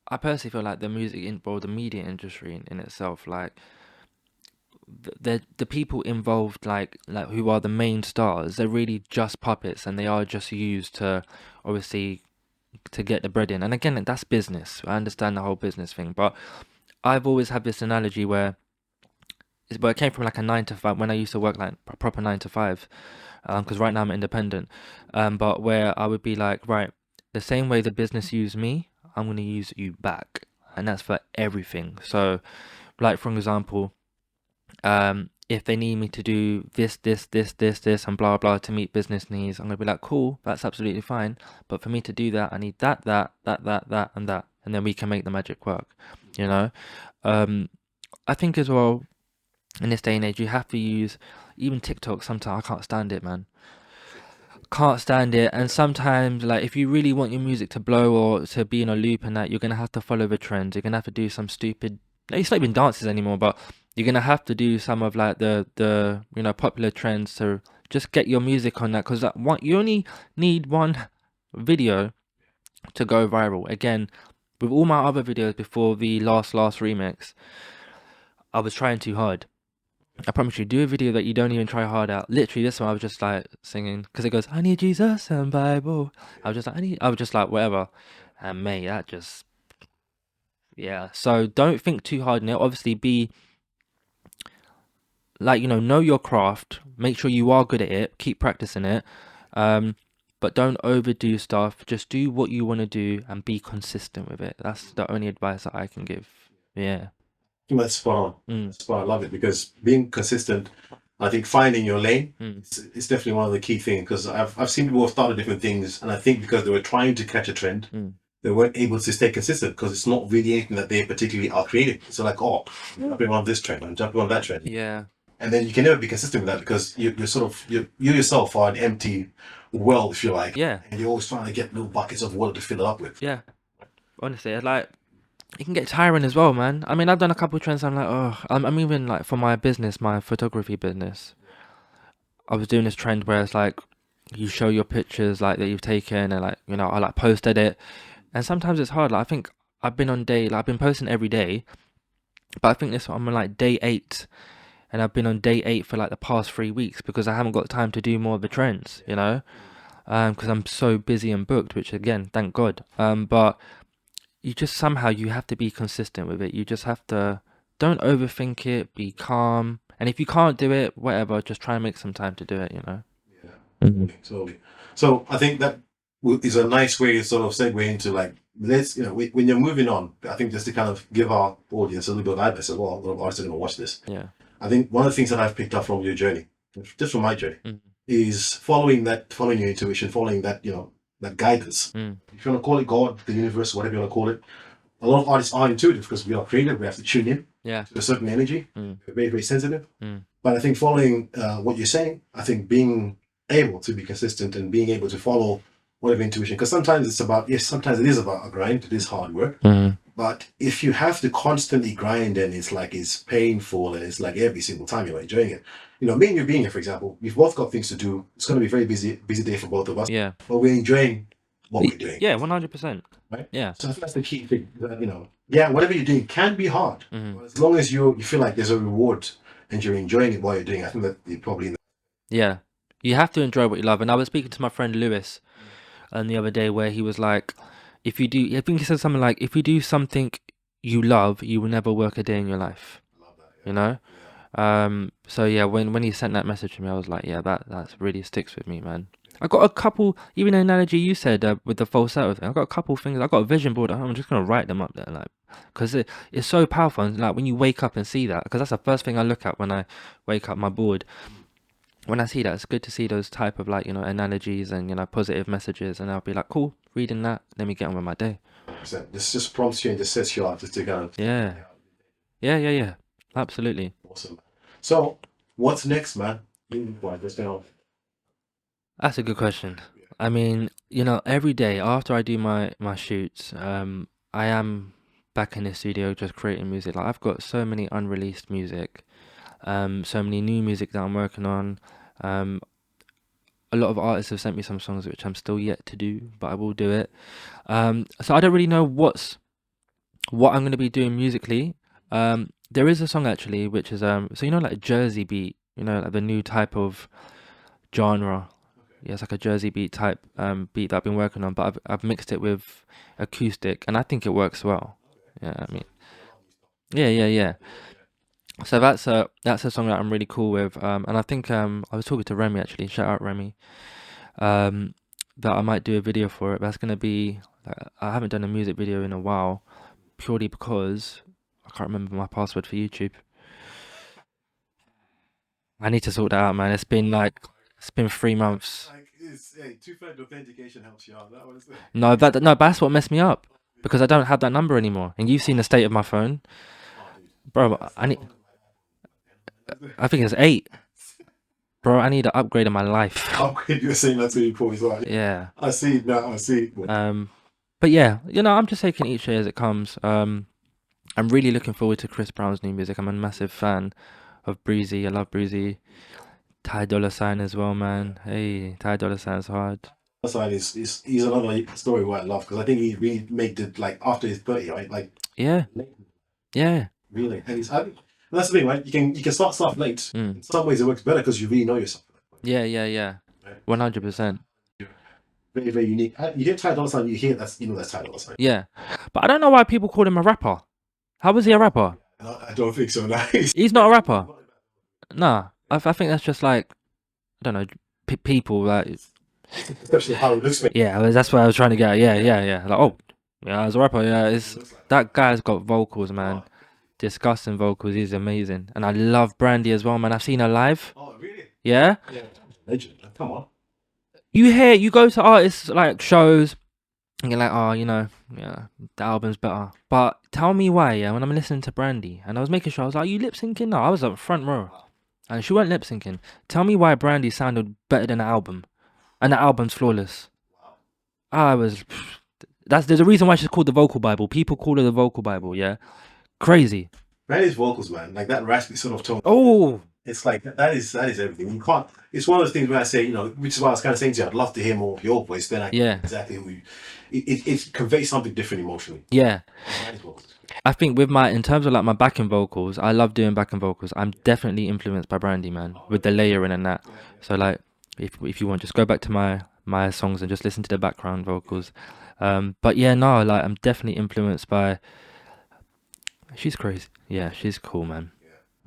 I personally feel like the the media industry in itself, like the people involved, like who are the main stars, they're really just puppets, and they are just used to obviously to get the bread in. And again, that's business. I understand the whole business thing, but I've always had this analogy where, but it came from like a 9 to 5 when I used to work like a proper 9 to 5. because right now I'm independent. But where I would be like, right, the same way the business used me, I'm gonna use you back, and that's for everything. So, like for example, if they need me to do this, and blah blah to meet business needs, I'm gonna be like, cool, that's absolutely fine. But for me to do that, I need that, and that, and then we can make the magic work. You know, um, I think as well in this day and age, you have to use even TikTok. Sometimes I can't stand it, man. Can't stand it. And sometimes, like, if you really want your music to blow or to be in a loop and that, you're gonna have to follow the trends. You're gonna have to do some stupid. It's not even dances anymore, but you're gonna have to do some of like the popular trends to just get your music on that. Because that one, you only need one video to go viral. Again, with all my other videos before the last remix, I was trying too hard. I promise you, do a video that you don't even try hard at. Literally, this one I was just like singing because it goes, "I need Jesus and Bible." I was just like, whatever. And mate, that just, yeah. So don't think too hard in it. Obviously, be like, know your craft. Make sure you are good at it. Keep practicing it. Um, but don't overdo stuff. Just do what you want to do and be consistent with it. That's the only advice that I can give. Yeah. That's spot on. Mm, That's spot on. I love it because being consistent, I think finding your lane mm, is definitely one of the key things. Because I've seen people who started different things, and I think because they were trying to catch a trend, mm. they weren't able to stay consistent because it's not really anything that they particularly are creating. So like, oh, I'm jumping on this trend, I'm jumping on that trend, Yeah. and then you can never be consistent with that because you're sort of you yourself are an empty well, if you like, Yeah. and you're always trying to get little buckets of water to fill it up with. Yeah. Honestly, like, it can get tiring as well, man. I mean, I've done a couple of trends. I'm like, oh, I'm even like for my business, my photography business. I was doing this trend where it's like you show your pictures like that you've taken, and like I like posted it, and sometimes it's hard. Like I think I've been posting every day, but I think this I'm on like day 8, and I've been on day 8 for like the past 3 weeks because I haven't got time to do more of the trends, because I'm so busy and booked. Which again, thank God. But you just somehow you have to be consistent with it. You just have to don't overthink it, be calm. And if you can't do it, whatever, just try and make some time to do it. Yeah, Mhm. totally. So I think that is a nice way to sort of segue into like let's when you're moving on. I think just to kind of give our audience a little bit of advice as well. A lot of artists are going to watch this. Yeah. I think one of the things that I've picked up from your journey, just from my journey, Mm. is following your intuition, following that that guidance. Mm. If you want to call it God, the universe, whatever you want to call it. A lot of artists are intuitive because we are creative. We have to tune in Yeah. to a certain energy. Mm. We're very, very sensitive. Mm. But I think following what you're saying, I think being able to be consistent and being able to follow whatever intuition, because sometimes it's about, yes, sometimes it is about a grind, it is hard work. Mm. But if you have to constantly grind and it's like it's painful and it's like every single time you're enjoying it. Me and you being here, for example, we've both got things to do. It's going to be a very busy day for both of us. Yeah. But we're enjoying what we're doing. Yeah, 100%. Right? Yeah. So I think that's the key thing. Yeah, whatever you're doing can be hard. Mm. But as long as you feel like there's a reward and you're enjoying it while you're doing it, I think that you're probably in the Yeah. You have to enjoy what you love. And I was speaking to my friend Lewis the other day where he was like, if you do, I think he said something like, if you do something you love, you will never work a day in your life. love that. You know? So yeah, when he sent that message to me, I was like, yeah, that's really sticks with me, man. I got a couple, even the analogy you said with the falsetto thing. I got a couple things. I got a vision board at home. I'm just gonna write them up there, like, because it's so powerful. And like when you wake up and see that, because that's the first thing I look at when I wake up my board. When I see that, it's good to see those type of like analogies and positive messages, and I'll be like, cool, reading that. Let me get on with my day. 100%. This just prompts you and just sets you up just to kind of Yeah, yeah. Absolutely. awesome. So what's next, man? What's going on? That's a good question. I mean, every day after I do my shoots, I am back in the studio just creating music. Like I've got so many unreleased music, so many new music that I'm working on. A lot of artists have sent me some songs which I'm still yet to do, but I will do it. So I don't really know what I'm going to be doing musically. There is a song actually which is so like Jersey beat, like the new type of genre. Yeah, it's like a Jersey beat type beat that I've been working on, but I've mixed it with acoustic, and I think it works well. Yeah, I mean, yeah. So that's a song that I'm really cool with. And I think I was talking to Remy actually. Shout out Remy. Um, that I might do a video for it. That's gonna be. I haven't done a music video in a while, purely because I can't remember my password for YouTube. I need to sort that out, man. It's been 3 months. Like, hey, two-factor authentication helps you out. That was it. No, no, that's what messed me up because I don't have that number anymore. And you've seen the state of my phone, Oh, dude. bro. That's I need. long as my I think it's 8, bro. I need an upgrade in my life. How could you were saying that to me before? He's like, Yeah. I see it now. I see it. But yeah, I'm just taking each day as it comes. I'm really looking forward to Chris Brown's new music. I'm a massive fan of Breezy. I love Breezy. Ty Dolla $ign as well, man. Hey, Ty Dolla $ign's hard. Side is he's another story where I love because I think he really made it like after his 30, right? Like Yeah, yeah. really, and and that's the thing, right? You can start stuff late. Mm. In some ways, it works better because you really know yourself. Yeah. Right? 100%. Very very unique. You hear Ty Dolla $ign, you know that's Ty Dolla $ign. Yeah. But I don't know why people call him a rapper. How was he a rapper? I don't think so. Nice. He's not a rapper. Nah. I think that's just like, I don't know, people like. Especially how it looks. Yeah, that's what I was trying to get at. Yeah. Like, oh, yeah, as a rapper, yeah, that guy's got vocals, man. Disgusting vocals. He's amazing, and I love Brandy as well, man. I've seen her live. Oh really? Yeah. Yeah. Legend. Come on. You go to artists like shows, and you're like, oh, yeah, the album's better. But tell me why, yeah. When I'm listening to Brandy, and I was making sure, I was like, you lip syncing? No, I was up front row, and she weren't lip syncing. Tell me why Brandy sounded better than the album, and the album's flawless. I was. There's a reason why she's called the vocal Bible. People call her the vocal Bible. Yeah, crazy. Brandy's vocals, man, like that raspy sort of tone. Oh, It's like that is everything. You can't. It's one of those things where I say, which is why I was kind of saying to you, I'd love to hear more of your voice. Then I yeah, exactly who you. It conveys something different emotionally. yeah. Brandy's vocals. I think in terms of like my backing vocals, I love doing backing vocals. I'm definitely influenced by Brandy, man, with the layering and that. So like, if you want, just go back to my songs and just listen to the background vocals. But yeah, no, like I'm definitely influenced by. She's crazy. Yeah, she's cool, man.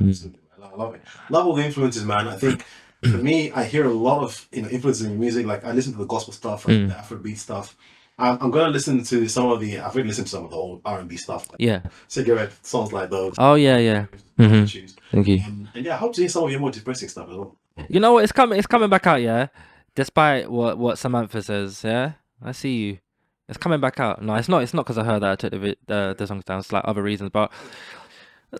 Absolutely, man. I love it. Love all the influences, man. I think for me, I hear a lot of influences in music. Like I listen to the gospel stuff, the Afrobeat stuff. I'm gonna listen to some of the. I've already listened to some of the old R&B stuff. Like Yeah. Cigarette songs like those. Oh yeah. Choose. Thank you. And yeah, I hope to hear some of your more depressing stuff as well. You know what? It's coming back out. Yeah. Despite what Samantha says. Yeah. I see you. It's coming back out. No, it's not. It's not because I heard that I took the songs down. It's like other reasons, but.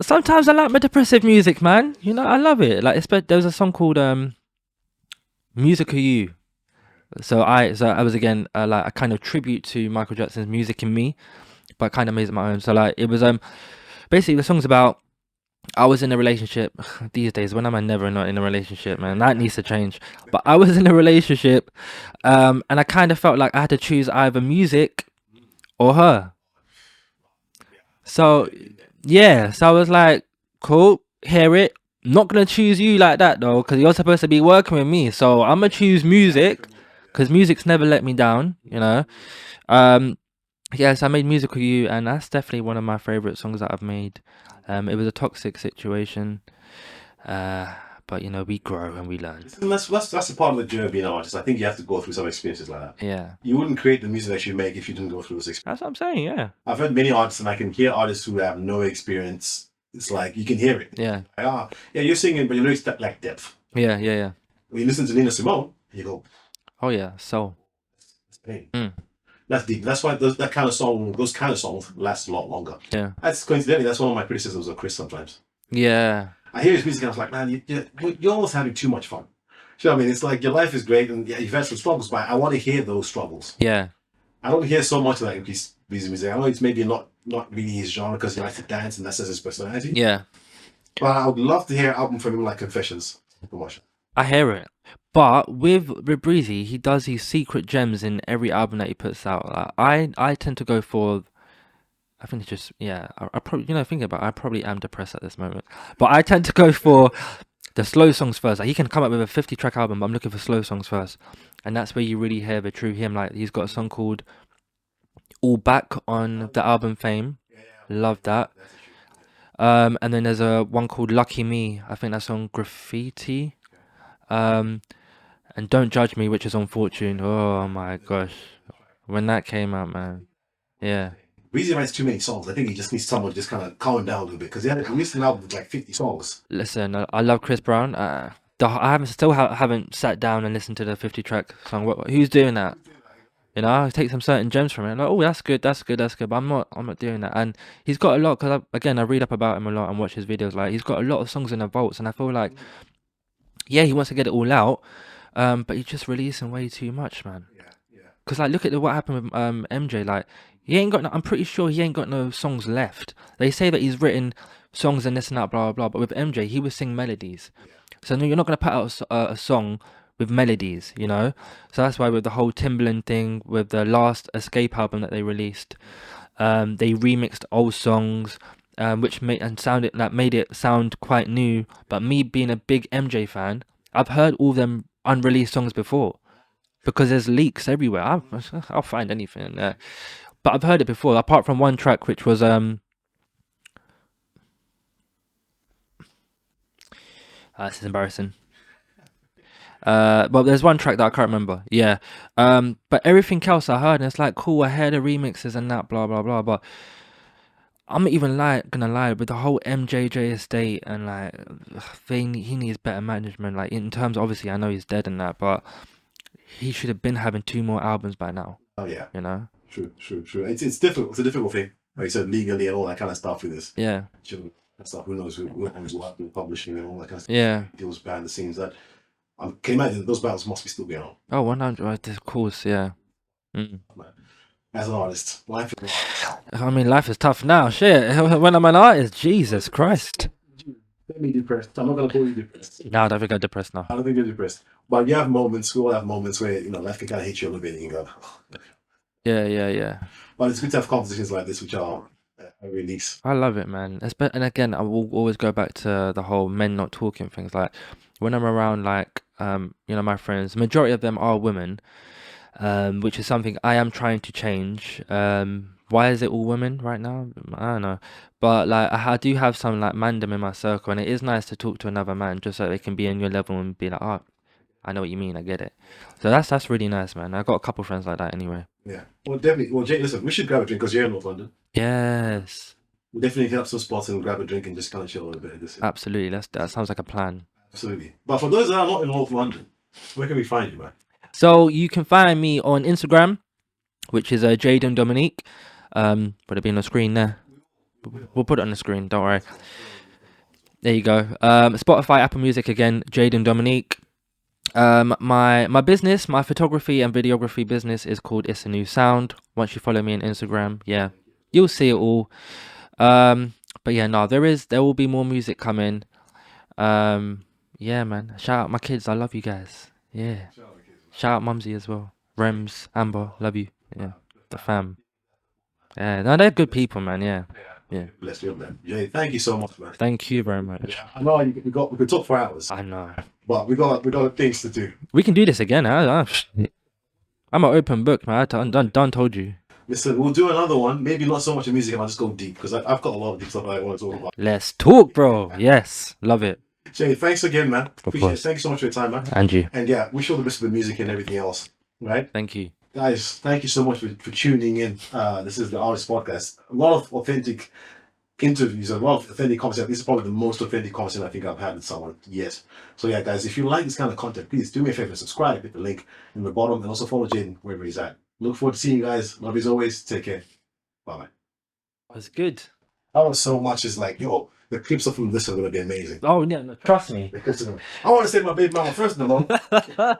Sometimes I like my depressive music, man. I love it. Like, there was a song called "Music of You." So I was again like a kind of tribute to Michael Jackson's "Music in Me," but kind of made it my own. So like it was basically the song's about I was in a relationship. These days, when am I never not in a relationship, man? That needs to change. But I was in a relationship, and I kind of felt like I had to choose either music or her. So yeah, so I was like, cool, hear it. Not gonna choose you like that though, because you're supposed to be working with me. So I'm gonna choose music, because music's never let me down. Yes, I made Music with You, and that's definitely one of my favorite songs that I've made. It was a toxic situation, but we grow and we learn. And that's a part of the journey of being an artist. I think you have to go through some experiences like that. Yeah, You wouldn't create the music that you make if you didn't go through those experiences. that's what I'm saying. Yeah, I've heard many artists, and I can hear artists who have no experience. It's like you can hear it. yeah, Like, yeah, you're singing, but your lyrics lack depth. yeah. When you listen to Nina Simone, you go, Oh yeah, so that's pain. Mm. That's deep. That's why those kind of songs last a lot longer. yeah, That's coincidentally, that's one of my criticisms of Chris sometimes. yeah, I hear his music and I was like, man, you're almost having too much fun. You know what I mean? It's like your life is great and yeah, you've had some struggles, but I want to hear those struggles. yeah, I don't hear so much of that in his music. I know it's maybe not really his genre because he likes to dance and that's his personality. yeah. But I would love to hear an album from him like Confessions. I hear it. But with Breezy, he does these secret gems in every album that he puts out. Like, I tend to go for. I think it's just I probably thinking about it, I probably am depressed at this moment, but I tend to go for the slow songs first. Like he can come up with a 50-track album, but I'm looking for slow songs first, and that's where you really hear the true him. Like he's got a song called "All Back" on the album Fame. Love that. And then there's a one called Lucky Me. I think that's on Graffiti. Um, and Don't Judge Me, which is on Fortune. Oh my gosh, when that came out, man. Yeah. Weezy writes too many songs. I think he just needs someone to just kind of calm him down a little bit because he released an album with like 50 songs. Listen, I love Chris Brown. I haven't sat down and listened to the 50-track song. Who's doing that? You know, I take some certain gems from it. I'm like, oh, that's good, that's good, that's good. But I'm not doing that. And he's got a lot because I read up about him a lot and watch his videos. Like he's got a lot of songs in the vaults, and I feel like, yeah, he wants to get it all out, but he's just releasing way too much, man. Yeah, yeah. Because like, look at what happened with MJ. Like, he ain't got. I'm pretty sure he ain't got no songs left. They say that he's written songs and this and that, blah blah blah. But with MJ, he would sing melodies. So no, you're not gonna put out a song with melodies, you know. So that's why with the whole Timbaland thing, with the last Escape album that they released, they remixed old songs, which made it sound quite new. But me being a big MJ fan, I've heard all them unreleased songs before because there's leaks everywhere. I'll find anything there. But I've heard it before, apart from one track which was this is embarrassing. Well, there's one track that I can't remember. Yeah. But everything else I heard, and it's like cool. I heard the remixes and that, blah blah blah. But I'm not even gonna lie with the whole MJJ estate and like thing. He needs better management. Like in terms, obviously, I know he's dead and that, but he should have been having 2 more albums by now. Oh yeah, You know. true. It's difficult. It's a difficult thing. Like you said, legally and all that kind of stuff with this. Yeah. Children and stuff. Who knows who owns what, with publishing and all that kind of stuff. Yeah. Deals behind the scenes. That can you imagine those battles must be still going on. Oh, 100. Of course. Yeah. Mm. As an artist, life is. I mean, life is tough now. Shit. When I'm an artist, Jesus Christ. Let me depressed. I'm not gonna call you depressed. No, I don't think I'm depressed now. I don't think you're depressed. But you have moments. We all have moments where life can kind of hit you a little bit, and you go. Yeah. But it's good to have conversations like this, which are a release. I love it, man. And again, I will always go back to the whole men not talking things. Like when I'm around, like my friends, the majority of them are women, which is something I am trying to change. Why is it all women right now? I don't know, but like I do have some like mandem in my circle, and it is nice to talk to another man just so they can be in your level and be like, oh, I know what you mean, I get it. So that's really nice, man. I got a couple friends like that anyway. Yeah. Well, definitely. Well, Jay, listen, we should grab a drink because you're in North London. Yes, We'll definitely hit up some spots and grab a drink and just kind of chill a little bit. absolutely. That sounds like a plan. Absolutely. But for those that are not in North London, where can we find you, man? So you can find me on Instagram, which is Jayd'n Dominique. Would it be on the screen there? We'll put it on the screen. Don't worry. There you go. Spotify, Apple Music again. Jayd'n Dominique. My business, my photography and videography business is called It's a New Sound. Once you follow me on Instagram, yeah, you'll see it all. But yeah, no, there will be more music coming. Yeah, man. Shout out my kids. I love you guys. Yeah. Shout out Mumsy as well. Rems, Amber, love you. Yeah, the fam. Yeah, no, they're good people, man. Yeah. Bless you, man. Jay, thank you so much, man. Thank you very much. I know we could talk for hours, I know. but we got things to do. We can do this again. I'm an open book, man. I done told you. Listen, we'll do another one. Maybe not so much in music, and I'll just go deep because I've got a lot of deep stuff I want to talk about. Let's talk, bro. Yes, love it. Jay, thanks again, man. Appreciate it. course. Thank you so much for your time, man. And you. And yeah, wish you all the best with the music and everything else. Right? Thank you. Guys, thank you so much for tuning in. This is the Artist Podcast. A lot of authentic interviews, a lot of authentic conversation. This is probably the most authentic conversation I think I've had with someone yet. So yeah, guys, if you like this kind of content, please do me a favor, subscribe, hit the link in the bottom, and also follow Jayd'n wherever he's at. Look forward to seeing you guys. Love you as always. Take care. Bye-bye. That's good. That was so much. Is like, yo, the clips from this are going to be amazing. Oh, yeah, no, trust me. Because I want to say my baby mama first in the long.